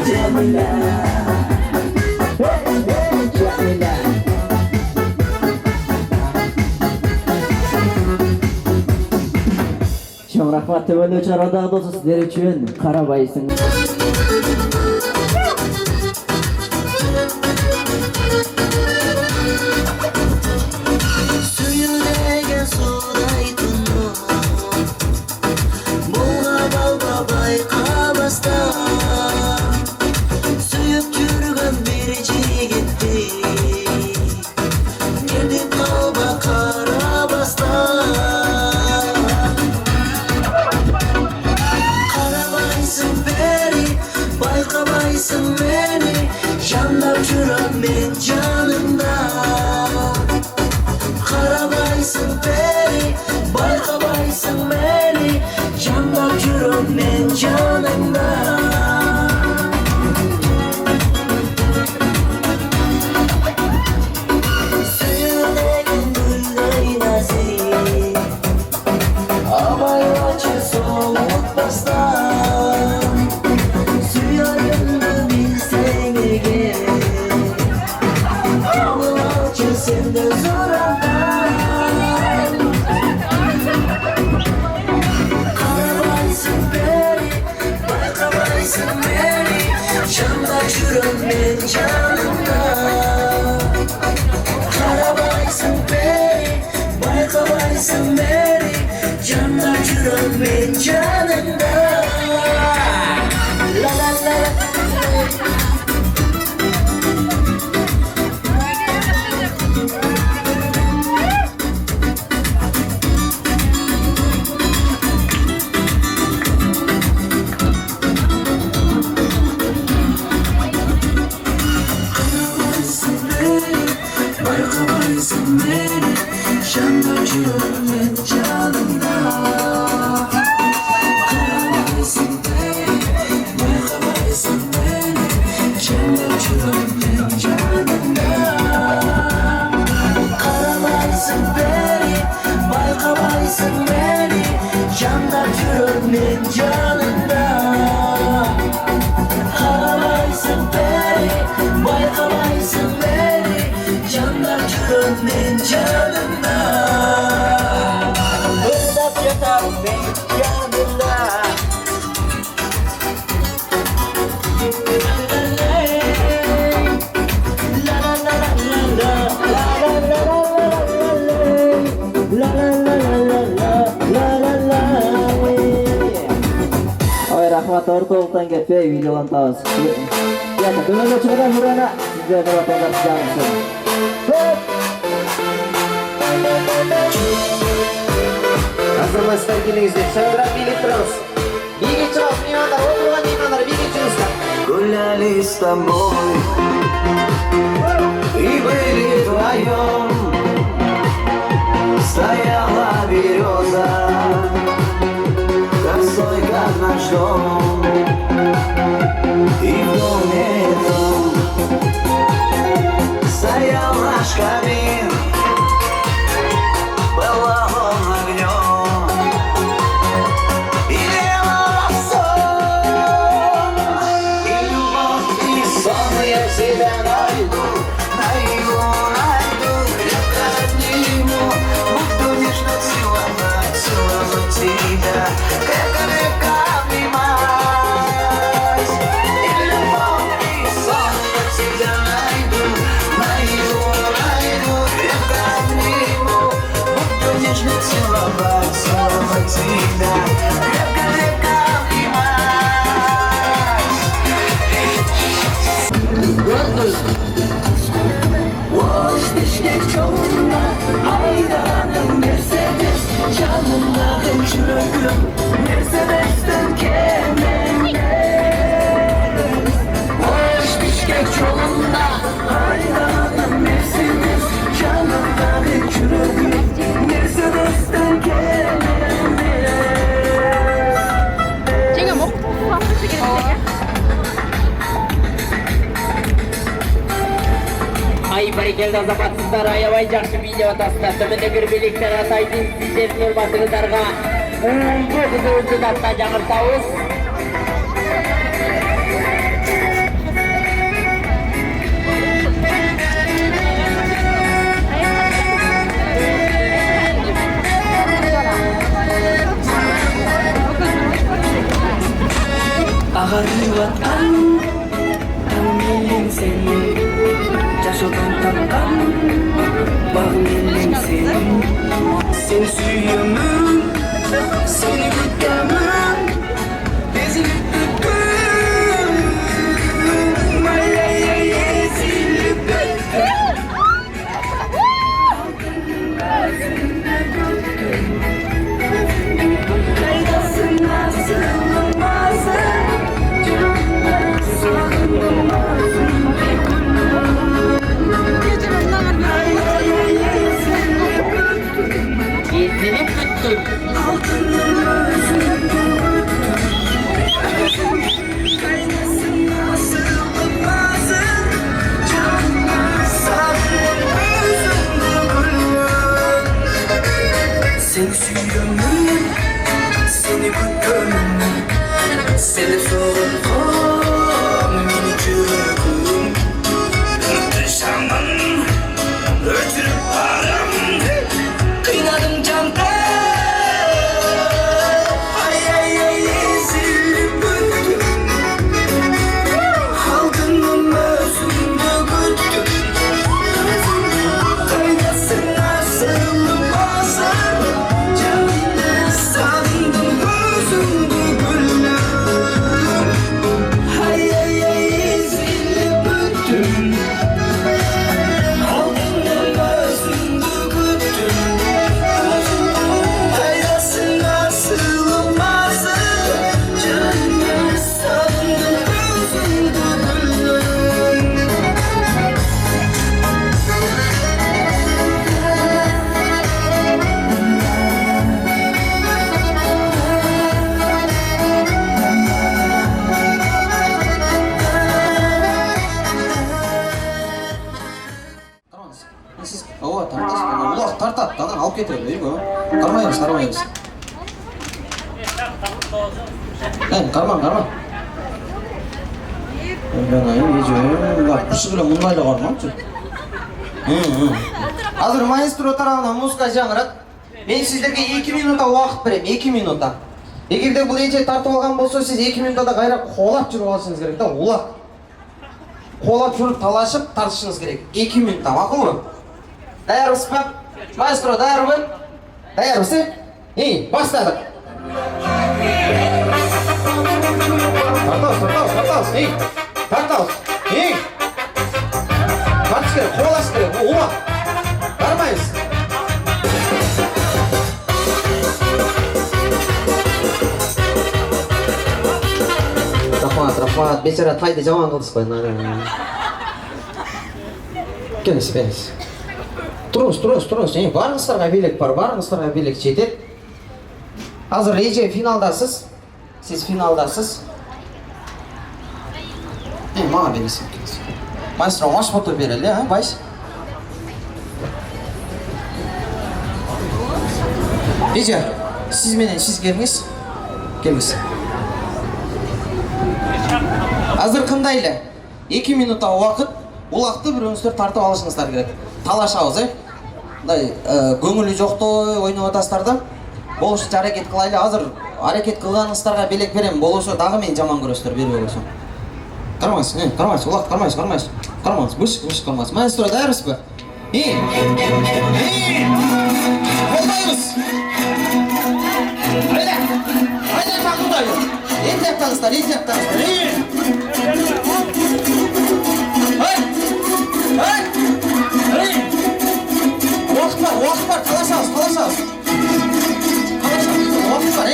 Cemile, Cemile. Çok rahmat temelli uçarada dostu sizler için Karabayısın. Suyup yürügen bir gitti. Gidip kalma Karabas'ta. Karabaysın beni, baykabaysın beni. Canlar çürüm benim canımda. Karabaysın beni, baykabaysın beni. Canlar çürüm benim canımda. Karabaysın beni, baykabaysın beni. Canlar çürüm benim canımda. La la la la. Baykabaysın beni, canlar çürüm benim canımda. Karabaysın beni, baykabaysın beni. Canlar çürüm benim canımda. Karabaysın beni, baykabaysın beni. Canlar çürüm benim canımda. Karabaysın beni, baykabaysın beni. Canlar çürüm benim canımda. Hırdat yatar benim canımda. La la la la la la la la la. Oy rahmat ortalıktan ketpey videolan Ya dönüme çıkıdan burana sizler de vatandaş canlısın. Hazırlaşlar gelingizler. Şangıraq biylep turamiz. Biga chiroq mehmonlar, o'tirgan mehmonlar biga chiringizlar. Гуляли с тобой и были вдвоем. Стояла береза, косой как наш дом. И в доме том стоял наш камин, пылал он огнем. И лило сон, и любовь, и сон. Я себя найду, найду, найду. Крепко обниму, буду нежно целовать, целовать тебя. Крепко, крепко обнимать. И любовь, и сон. Я себя найду, найду, найду. Крепко обниму, буду нежно целовать, целовать тебя. Крепко, крепко обнимать. Boş dişlik yolunda aydanım Mercedes canımdaki çürüğüm Mercedes'ten kendimde Boş dişlik yolunda aydanım Mercedes canımdaki çürüğüm Mercedes'ten kendimde 제가 먹고 왔을 때 Ay barikelda zapatsızlar ayavay жақсы видео атасыздар төменде бір биліктер атайтын сіздердің өрбасыңыздарға көзіңізді тапта жаңыртауыз Ağarıvatkan Tanrım seni Yaşadan takkan Bağlıyım seni Seni suyumum Seni güttemem Ezilip büktüm Ay ay ay ezilip büktüm Gözünde büktüm Kaydasın nasıl olmazsın Ezilip büktüm Seni suyumum, seni gütümüm Seni soğutum, minik yüreğim Muhteşemim, ötürüp param Kıynadım canda Ay ay ay ezilip büktüm Halkımın özünde güttüm Kaydasın nasılmazsın Canını sandım gözümde güllüm Ay ay ay ezilip büktüm Halkımın özünde güttüm Kaydasın nasılmazsın Canını sandım gözümde güllüm Siz ova tartasiz, uloq tartadi, anan olib ketadi, uyga. Qarmaymiz, qarmaymiz. Qarmang. Kursi bilan mundayla qarmangchi. Hozir maestro tarafidan muzika жаңырат. Men sizlarga 2 minutda vaqt beraman, 2 minutda. Agarda bu reja tartib olgan bo'lsa, siz 2 minutda qayra qo'lab жүріп olsangiz kerak da, uloq. Qo'lab жүріп talashib tartishingiz kerak. 2 minutda, ma'qulmi? Tayyormisiz? Maestro, tayyormi? Tayyormisiz? Boshladik. Tartamiz. Tartamiz. Tartish kerak, qo'llash kerak. Uloq. Qarmaymiz. Марат бечара тайды жаман кылдышпайын. Келіңіз. Тұрыңыз. Барыңыздарга бийлик бар, барыңыздарга бийлик жетет. Азыр эже финалдасыз. Сиз финалдасыз. Мага бересиң. Маэстро, маш фото берели, байш. Эже, сиз менен сиз келиңиз. Келиңиз. Азыр кандай эле? 2 минутта убакыт, улакты бирөөңүздөр тартып алышыңыздар керек. Талашабыз, мындай көңүлү жоктой ойноп атасыздар да. Болушу аракет кылайлы. Азыр аракет кылганыңыздарга белек берем. Болосо дагы мени жаман көрөсүздөр, бербей койсоң. Кармайсыз, улак кармайсыз. Кармаңыз, быш кармайсыз. Маэстро, даярсызбы? Колдойбуз. Айда такылдайбыз. Эзектаңыздар. Уақыт бар, талашабыз. Уақыт бар,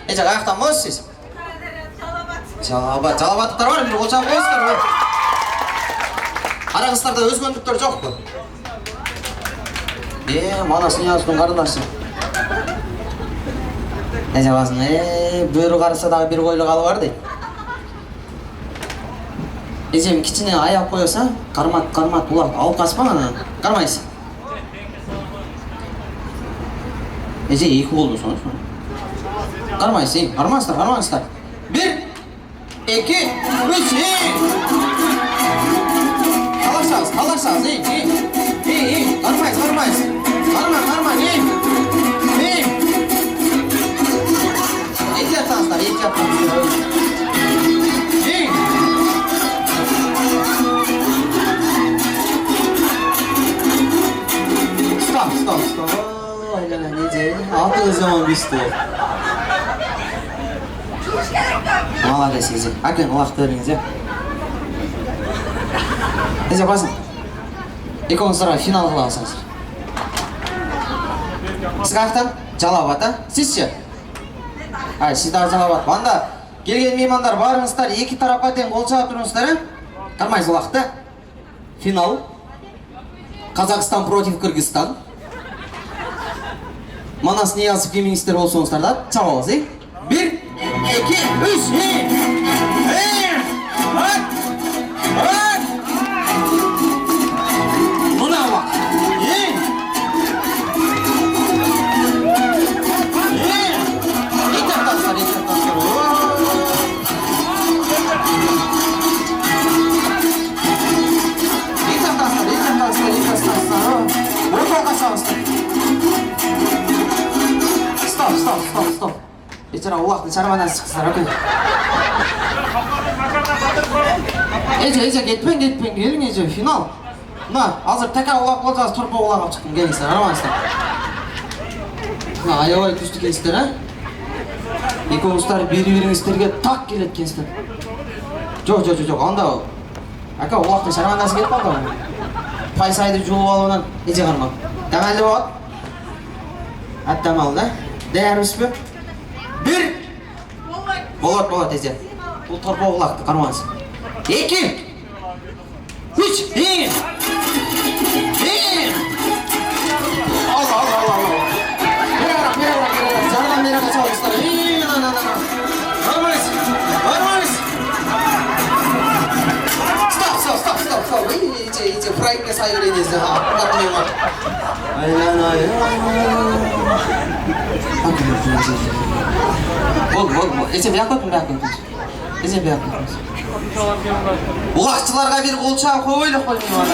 Эже, каяктан болосуз сиз? Жалабаттар бар, бир олжап коесуздар. Араңыздарда өзгөнлүктөр жокпу? Мана сыйнабыздын карындашы. Эже басын, бөрү карыса дагы бир койлук алы бар дейт. Эжем кичине аяп коёса, кармат, улак, алып качпаң анан. Кармайсың. Эже 2 болду соң. Кармайсың, кармаңыздар. 1, 2, 3, Талашабыз, кармайсыз. Карма, Эки атаңыздар. Стоп. Айлана неже? Атыңыз жаман күштү. Молодец, Эже. Акен, улакты бериңиз, Эже, басын. Экөөңүздарга финал кыла алсаңыздар. Сиз каяктан? Жалабат, Сизчи? Сиз дагы жалабат. Анда келген меймандар барыңыздар, 2 тарапка тең кол чаап туруңуздар, Кармайсыз улакты. Финал. Казакстан против Кыргызстан. Манас Ниязов феминисттер болсоңуздар да, чабабыз, 1, 2, 3, Мына бак. Стоп. Бечара улакты чарбадан чыксыздар, аке. Эже, кетпең, келиң Эже, финал. Мына, азыр така улак болсаңыз, турпа улак алып чыктым, келиңиздер, арамаңыздар. Мына, аябай күчтүү экенсиздер, Экөөңүздөр бири-бириңиздерге так келет экенсиздер. Жок, анда. Ака, улакты чарбандасы кетип калды. Пайсайды жуулуп алып анан Эже кармап. Тамалды болот. Аттамал, да? Даярбызбы? 1. Болот, Эже. Бул торпа улакты кармаңыз. 2. 3. Ал. Жардам бере качабыздар. Бармайсыз. Стоп. Эже, проектке сай береңиздер. Бол. Эже, бияк көтүн. Улакчыларга бир кол чаап коелук коймойм.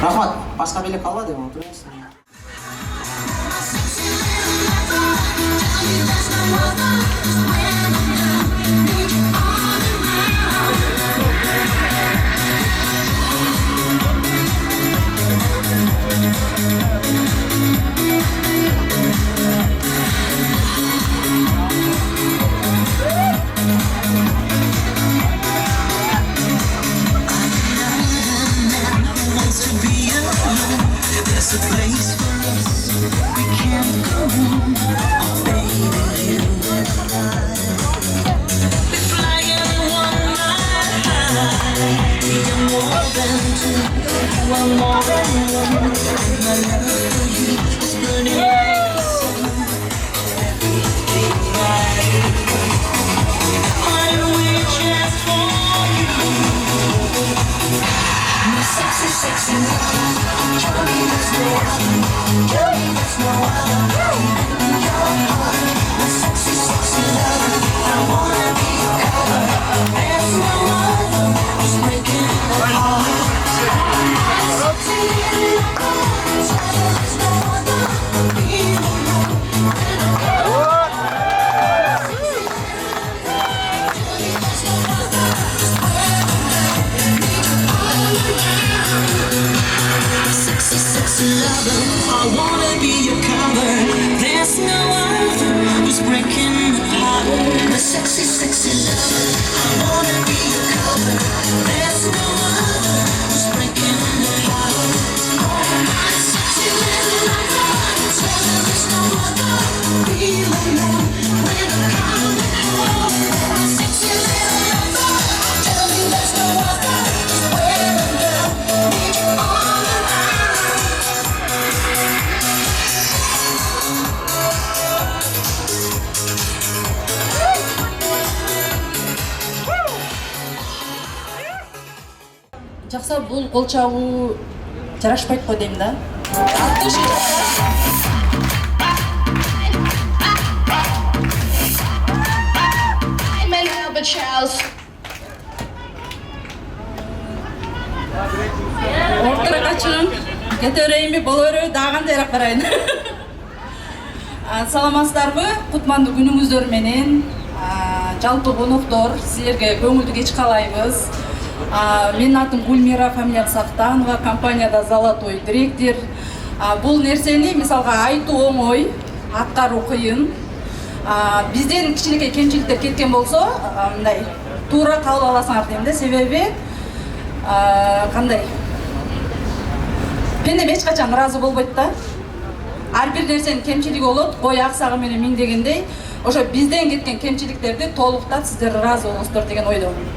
Рахмат, башка белек Жақса, бұл қол чабуу жарашпайт қой деймін да. Ортыра қачығым, кетерейін бе, бұл өрі дағын дайрақ барайын. Саламатсыздарбы, құтманды күніңіздер менен, жалпы қонақтар, сіздерге көңілді кеш қалайбыз. Менің атым Гүлмира, фамилиям Сақтанова, компанияда Золотой директор. Бұл нәрсені мисалға айту оңой, атқару қиын. Бізден кішкенекей кемшіліктер кеткен болса, тура қабыл аласыңар деймін де, себебі қандай? Пендем ешқашан разы болбайды да. Әрбір нәрсенің кемшілігі болады, қой ақсағы менен мин дегендей, ошо бізден кеткен кемшіліктерді толықтап сіздер разы болыңыздар деген ойдамын.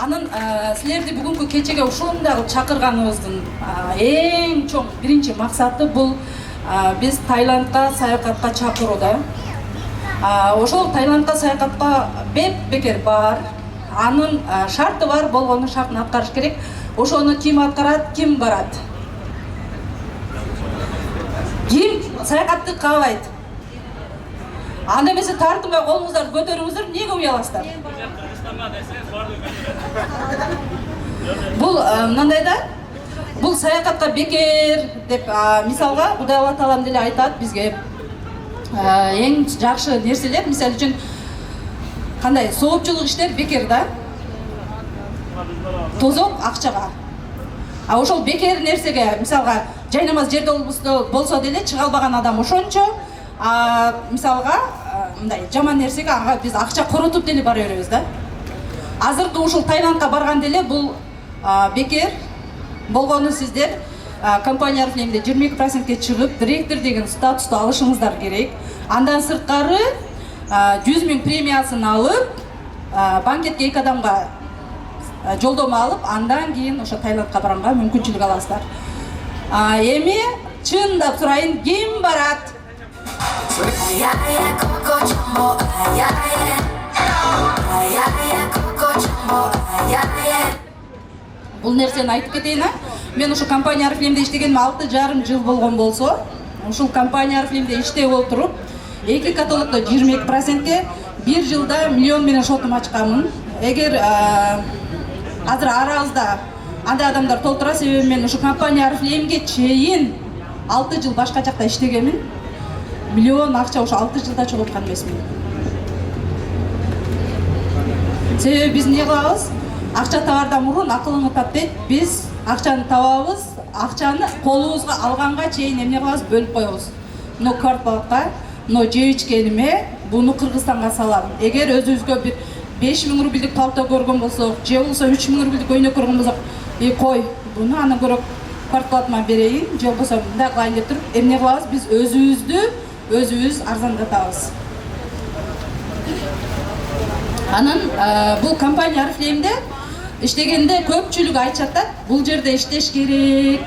Анын силерди бүгүнкү кечеге ушундай чакырганыбыздын эң чоң биринчи максаты бул биз Таиландка саякатка чакырууда. Ошол Таиландка саякатка бекер бар. Анын шарты бар, болгону шартын аткарыш керек. Ошону ким аткарат, ким барат? Ким саякатты каалайт? Анда эмесе тартынбай колуңуздарды көтөрүңүздөр, эмнеге уяласыздар? Бул мындай да, бул саякатка бекер деп мисалга Кудай Алла Таалам деле айтат бизге эң жакшы нерселер, мисалы үчүн кандай соопчулук иштер бекер да. Тозок акчага. Ошол бекер нерсеге мисалга жай намаз жерде болсо деле чыга албаган адам ошончо мисалга мындай жаман нерсеге ага биз акча коротуп деле бара беребиз да. Азыркы ушул Таиландка барган деле бул бекер болгону сиздер компания аркылуу 22%ке чыгып директор деген статусту алышыңыздар керек. Андан сырткары 100 000 премиясын алып банкетке 2 адамга жолдомо алып, андан кийин ошо Таиландка барганга мүмкүнчүлүк аласыздар. Эми чындап сурайын, ким барат? Бул нерсени айтып кетейин. Мен ушу компания Арфлемде иштегениме 6,5 жыл болгон болсо, ушул компания Арфлемде иштеп отуруп, 2 каталогдо 22%ке 1 жылда 1 миллион менен шотум ачканмын. Эгер азыр арабызда андай адамдар толтура, себеби мен ушу компания Арфлемге чейин 6 жыл башка жакта иштегенмин. Миллион акча ушу 6 жылда чыгып аткан эмесмин. Себеби биз эмне кылабыз? Акча табардан мурун акылыңы тап дейт. Биз акчаны табабыз, акчаны колубузга алганга чейин эмне кылабыз? Бөлүп коебуз. Мына кварталга, мына жей ичкениме, буну Кыргызстанга салам. Эгер өзүбүзгө бир 5000 рубльдик палто көргөн болсок, же болбосо 3000 рубльдик көйнөк көргөн болсок, кой, буну андан көрө квартплатама берейин, же болбосо мындай кылайын деп туруп, эмне кылабыз? Биз өзүбүз арзандатабыз. Анан бул компания Oriflame'де иштегенде көпчүлүк айтышат да, бул жерде иштеш керек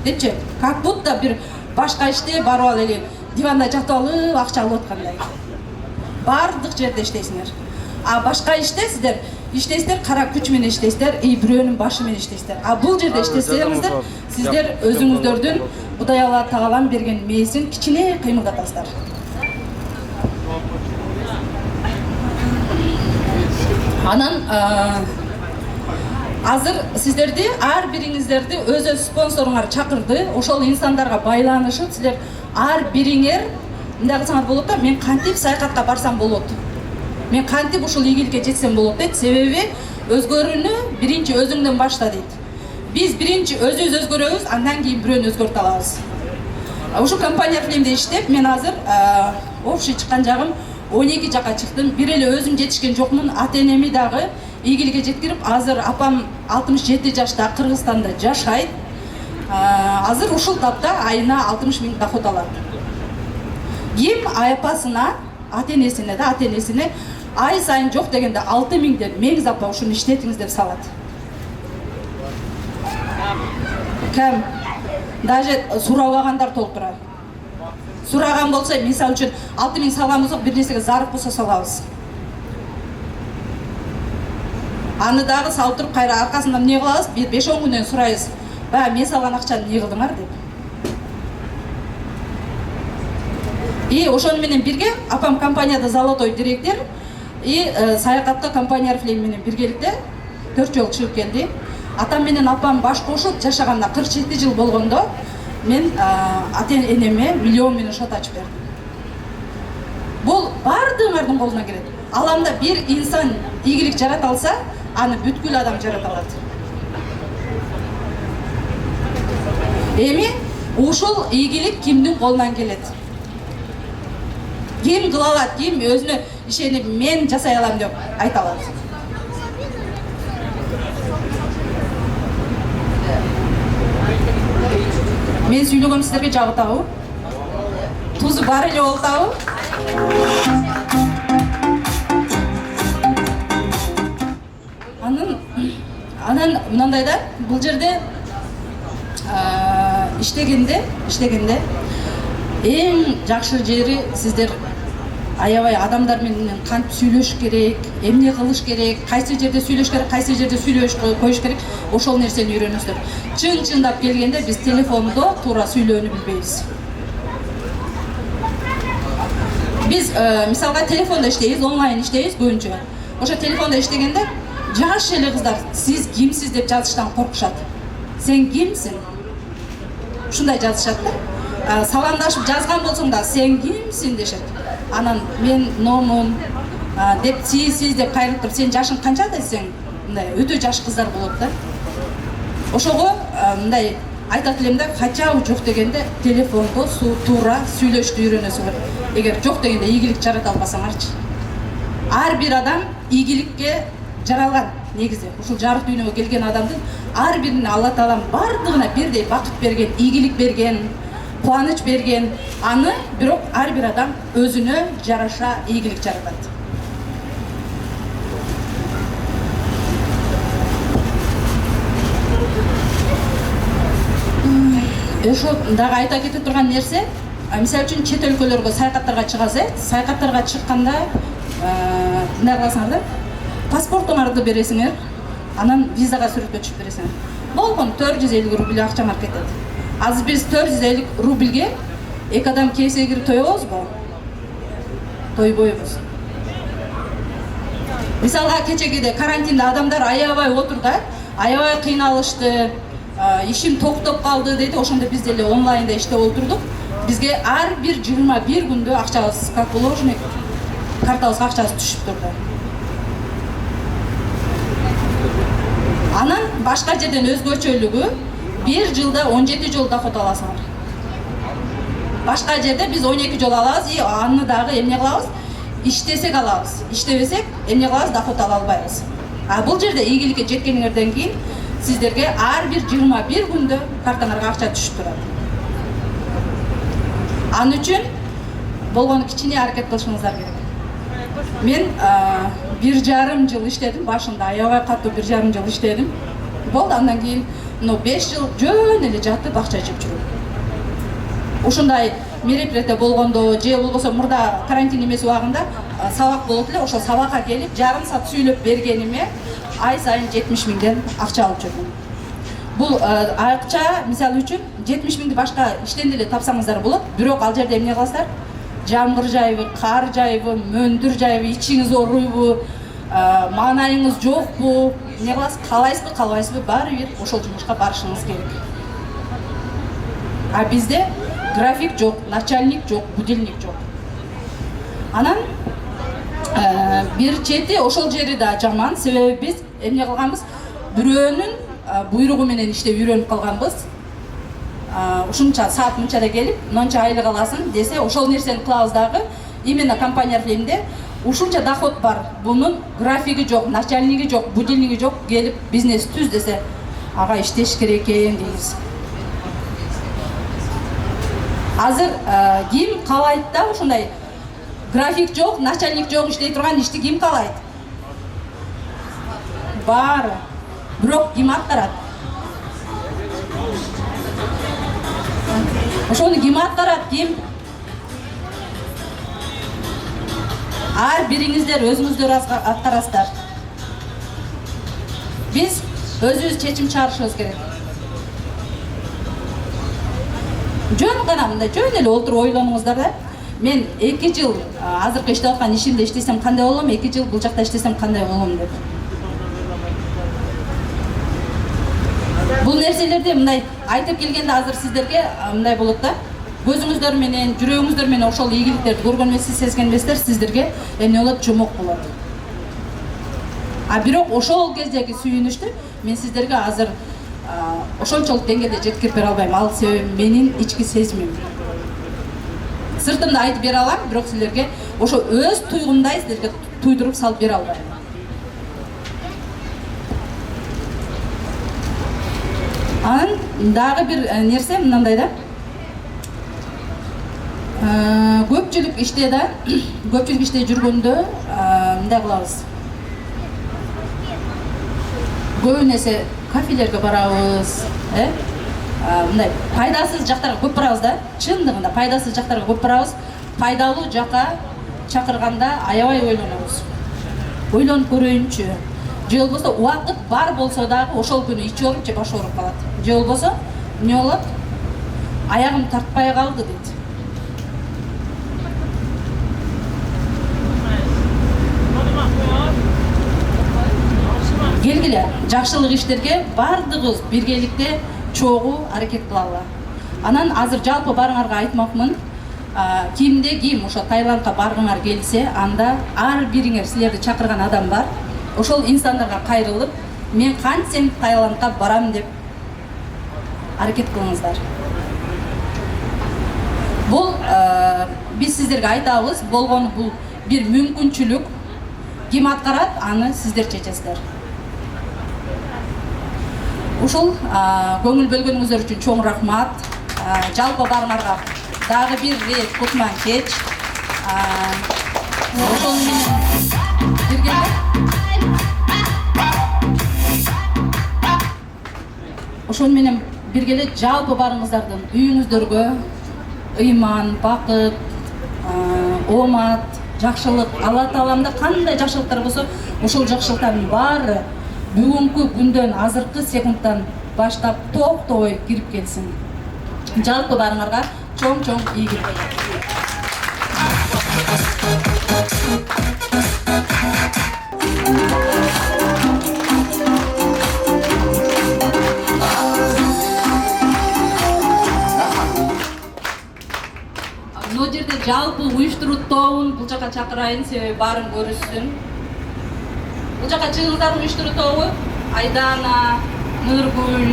депчи. Как будто бир башка иште барып алып эле диванда жатып алып акча алып аткандай. Бардык жерде иштейсиңер. А башка иште сиздер иштейсиздер, кара күч менен иштейсиздер, бирөөнүн башы менен иштейсиздер. А бул жерде иштесеңиздер, сиздер өзүңүздөрдүн Кудай Алла Таалам берген мээсин кичине кыймылдатасыздар. Анан азыр сиздерди, ар бириңиздерди өз спонсоруңар чакырды. Ошол инсандарга байланышып, сиздер ар бириңер мындай кылсаңар болот да, мен кантип саякатка барсам болот. Мен кантип ушул ийгиликке жетсем болот дейт. Себеби өзгөрүүнү биринчи өзүңдөн башла дейт. Биз биринчи өзүбүз өзгөрөбүз, андан кийин бирөөнү өзгөртө алабыз. Ушул компания Oriflame'де иштеп, мен азыр общий чыккан жагым 12 жака чыктым. Бир эле өзүм жетишкен жокмун, ата-энеми дагы ийгиликке жеткирип, азыр апам 67 жашта Кыргызстанда жашайт. Азыр ушул тапта айына 60 000 доход алат. Ким апасына, ата-энесине ай сайын жок дегенде 6 000ден меңиз апа ушуну иштетиңиз деп салат. Кем даже сурабагандар толтура. Сураган болсо, мисалы үчүн 6 000 салган болсок, бир нерсеге зарык болсо салабыз. Аны дагы салып туруп, кайра аркасында эмне кылабыз? 5-10 күндөн сурайбыз. Баягы мен салган акчаны эмне кылдыңар деп. Ошону менен бирге апам компанияда золотой директор, саякатта компания Oriflame менен биргеликте 4 жолу чыгып келди. Атам менен апам баш кошуп жашаганда 47 жыл болгондо мен ата-энеме миллион менен шот ачып бердим. Бул бардыгыңардын колуна келет. Аламда бир инсан ийгилик жарата алса, аны бүткүл адам жарата алат. Эми ушул ийгилик кимдин колунан келет? Ким кыла алат, ким өзүнө ишенип мен жасай алам деп айта алат? Мен сүйлөгөнүм сиздерге жабытабы? Тузу бар эле болтабы? Анан мынандай да, бул жерде иштегенде эң жакшы жери сиздер аябай адамдар менен кантип сүйлөшүш керек, эмне кылыш керек, кайсы жерде сүйлөш керек, кайсы жерде сүйлөш коюш керек, ошол нерсени үйрөнүңүздөр. Чын-чындап келгенде биз телефондо туура сүйлөөнү билбейбиз. Биз мисалга телефондо иштейбиз, онлайн иштейбиз көбүнчө. Ошо телефондо иштегенде жаш эле кыздар сиз кимсиз деп жазыштан коркушат. Сен кимсиң? Ушундай жазышат да. Саламдашып жазган болсоң да сен кимсиң дешет. Анан мен номун деп сиз деп кайрылып туруп, сен жашың канча десең, мындай өтө жаш кыздар болот да. Ошого мындай айтат элем да, хотя бы жок дегенде телефондо туура сүйлөшүштү үйрөнөсүңөр. Эгер жок дегенде ийгилик жарата албасаңарчы. Ар бир адам ийгиликке жаралган. Негизи ушул жарык дүйнөгө келген адамдын ар бирине Алла Таалам бардыгына бирдей бакыт берген, ийгилик берген, кубаныч берген. Аны бирок ар бир адам өзүнө жараша ийгилик жаратат. Ошо дагы айта кетип турган нерсе, мисалы үчүн чет өлкөлөргө саякаттарга чыгасыз, саякаттарга чыкканда мындай кыласыңар да, паспортуңарды бересиңер, анан визага сүрөткө түшүп бересиңер. Болгон 450 рубль акчаңар кетет. Азыр биз 450 рубльге эки адам кейсе кирип тоебузбу? Тойбойбуз. Мисалга кечегиде карантинде адамдар аябай отурду, аябай кыйналышты, ишим токтоп калды дейт. Ошондо биз деле онлайнда иштеп отурдук. Бизге ар бир 21 күндө акчабыз, как положено, картабызга акчабыз түшүп турду. Анан башка жерден өзгөчөлүгү 1 жылда 17 жол доход аласыңар. Башка жерде биз 12 жол алабыз, аны дагы эмне кылабыз? иштесек алабыз, иштебесек эмне кылабыз, доход ала албайбыз. А бул жерде ийгиликке жеткениңерден кийин сиздерге ар бир 21 күндө картаңарга акча түшүп турат. Аны үчүн болгону кичине аракет кылышыңыздар керек. Мен 1,5 жыл иштедим, башында аябай катуу 1,5 жыл иштедим. Болду, андан кийин 5 жыл жөн эле жатып акча жеп жүрөм. Ушундай мероприятие болгондо же болбосо мурда карантин эмес убагында сабак болот эле, ошол сабакка келип жарым саат сүйлөп бергениме ай сайын 70 миңден акча алып жүрдүм. Бул акча мисалы үчүн 70 миңди башка иштен деле тапсаңыздар болот, бирок ал жерде эмне кыласыздар? Жамгыр жайбы, кар жайбы, мөндүр жайбы, ичиңиз ооруйбу, маанайыңыз жокпу, эмне кыласыз? Каалайсызбы, каалбайсызбы, баары бир ошол жумушка барышыңыз керек. А бизде график жок, начальник жок, будильник жок. Анан бир чети ошол жери да жаман, себеби биз эмне кылганбыз? Бирөөнүн буйругу менен иштеп үйрөнүп калганбыз. Ушунча саат мынчада келип, мынча айлык аласың десе, ошол нерсени кылабыз дагы. Именно компания элинде ушунча доход бар. Бунун графиги жок, начальниги жок, будильниги жок, келип бизнес түз десе, ага иштеш керек экен дейбиз. Азыр ким каалайт да ушундай график жок, начальник жок иштей турган ишти ким каалайт? Баары. Бирок ким аткарат? Ошону ким аткарат, ким? Ар бириңиздер өзүңүздөр аткарасыздар. Биз өзүбүз чечим чыгарышыбыз керек. Жөн гана мындай жөн эле олтуруп ойлонуңуздар да. Мен 2 жыл азыркы иштеп аткан ишимде иштесем кандай болом, 2 жыл бул жакта иштесем кандай болом деп. Бул нерселерди мындай айтып келгенде азыр сиздерге мындай болот да. Көзүңүздөр менен, жүрөгүңүздөр менен ошол ийгиликтерди көргөн эмес, сезген эместер, сиздерге эмне болот, жомок болот. А бирок ошол кездеги сүйүнүштү мен сиздерге азыр ошончолук деңгээлде жеткирип бере албайм. Ал себеби менин ички сезимим. Сыртымда айтып бере алам, бирок силерге ошо өз туйгумдай силерге туйдуруп салып бере албайм. Анан дагы бир нерсе мындай да. Көпчүлүк иште да, көпчүлүк иште жүргөндө мындай кылабыз. Көбүнесе кафелерге барабыз, мындай пайдасыз жактарга көп барабыз да. Чындыгында пайдасыз жактарга көп барабыз. Пайдалуу жака чакырганда аябай ойлонобуз. Ойлонуп көрөйүнчү. Же болбосо убакыт бар болсо дагы ошол күнү ичи ооруп же баш ооруп калат. Же болбосо эмне болот? Аягым тартпай калды дейт. Келгиле, жакшылык иштерге бардыгыбыз биргеликте чогуу аракет кылалы. Анан азыр жалпы барыңарга айтмакмын, кимде ким ошо Таиландка баргыңар келсе, анда ар бириңер силерди чакырган адам бар. Ошол инсандарга кайрылып, мен кантсем Таиландка барам деп аракет кылыңыздар. Бул биз сиздерге айтабыз, болгону бул бир мүмкүнчүлүк. Ким аткарат, аны сиздер чечесиздер. Ушул көңүл бөлгөнүңүздөр үчүн чоң рахмат. Жалпы барыңарга дагы бир рет кутман кеч. Ошол менен бирге ошол менен биргеле жалпы барыңыздардын үйүңүздөргө ыйман, бакыт, оомат, жакшылык, Алла Тааламда кандай жакшылыктар болсо, ошол жакшылыктардын баары бүгүнкү күндөн, азыркы секундтан баштап токтобой кирип келсин. Жалпы барыңарга чоң ийгилик. Бул жерде жалпы уюштуруу тобун бул жака чакырайын, себеби баарын көрүшсүн. Бул жака чыгыңыздар, уюштуруу тобу. Айдана, Нургүл,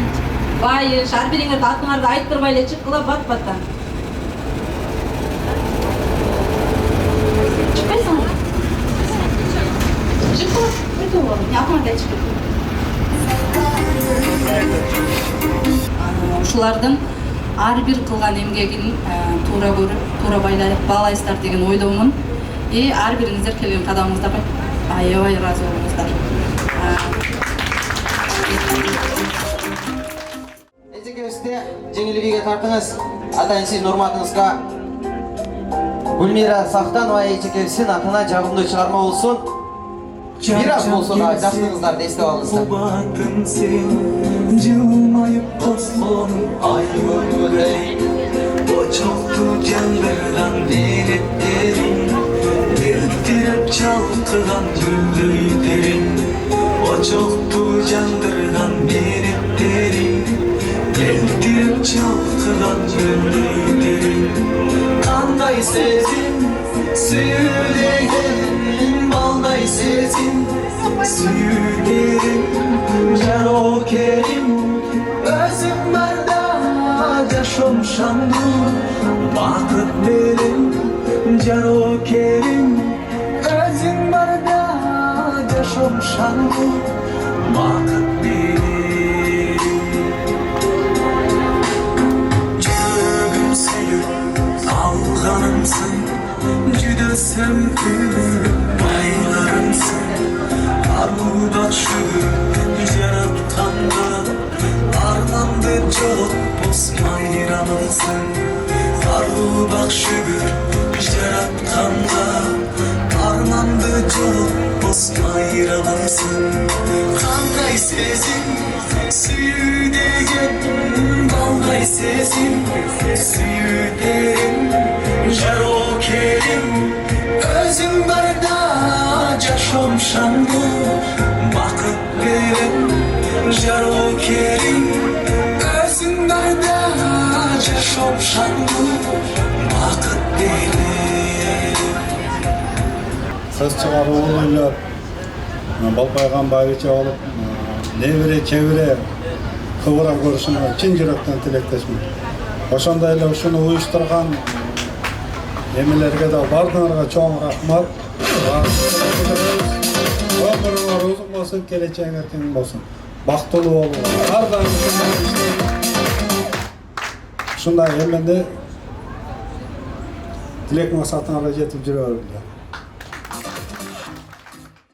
Байыш, ар бириңерди атыңарды айттырбай эле чыккыла бат-баттан. Чыкпайсыңбы? Жықты, өте болған, не алтын айтшы. Ушулардын ар бир кылган эмгегин туура көрүп, туура баалайсыздар деген ойдомун. Ар бириңиздер келген кадамыңызда аябай ыраазы болуңуздар. Эжекебизде жеңилбийге тартыңыз. Атайын сиздин урматыңызга Гүлмира Сактанова эжекебиздин атына жагымдуу чыгарма болсун. Bir az olsa da yaşlığınızlar destek alınızlar. Batın sen Cılmayıp toslun ay gönlüleyin O çoktu canlardan diletlerin Deldirip çalkılan güldüydlerin O çoktu canlardan diletlerin Deldirip çalkılan güldüydlerin Kanday sezin Süregerin balday sezin Süregerin Caro kerim Özüm barda Yaşım şanlı Bakıp verin Caro kerim Özüm barda Yaşım şanlı Bakıp verin Cürgüm seyir Alganımsın Cüde sevgili baylarımsın Armuda şükür yarattanda Armandı çok bozmayranımsın Armuda şükür yarattanda Armandı çok bozmayranımsın Kanday sezin suyu degen Balday sezin suyu derin Jaro kerim Özüm barda Yaşam şanlı Bakıp verin Jaro kerim Özüm barda Yaşam şanlı Bakıp verin Söz çıkarı oğluylar Balpaygan bayrağı olup Nevire çevire Kıvıra görüşüne çin yürekten tilekleşmek Oşonda ele şunu uyuşturgan Emelerge de bardınlarga çoğun rahmat. Ömrüne rozuk bolsun, geleceğin erken bolsun. Baktolu olun. Har daim şunday hemen de dilek maksatına jetip жүрө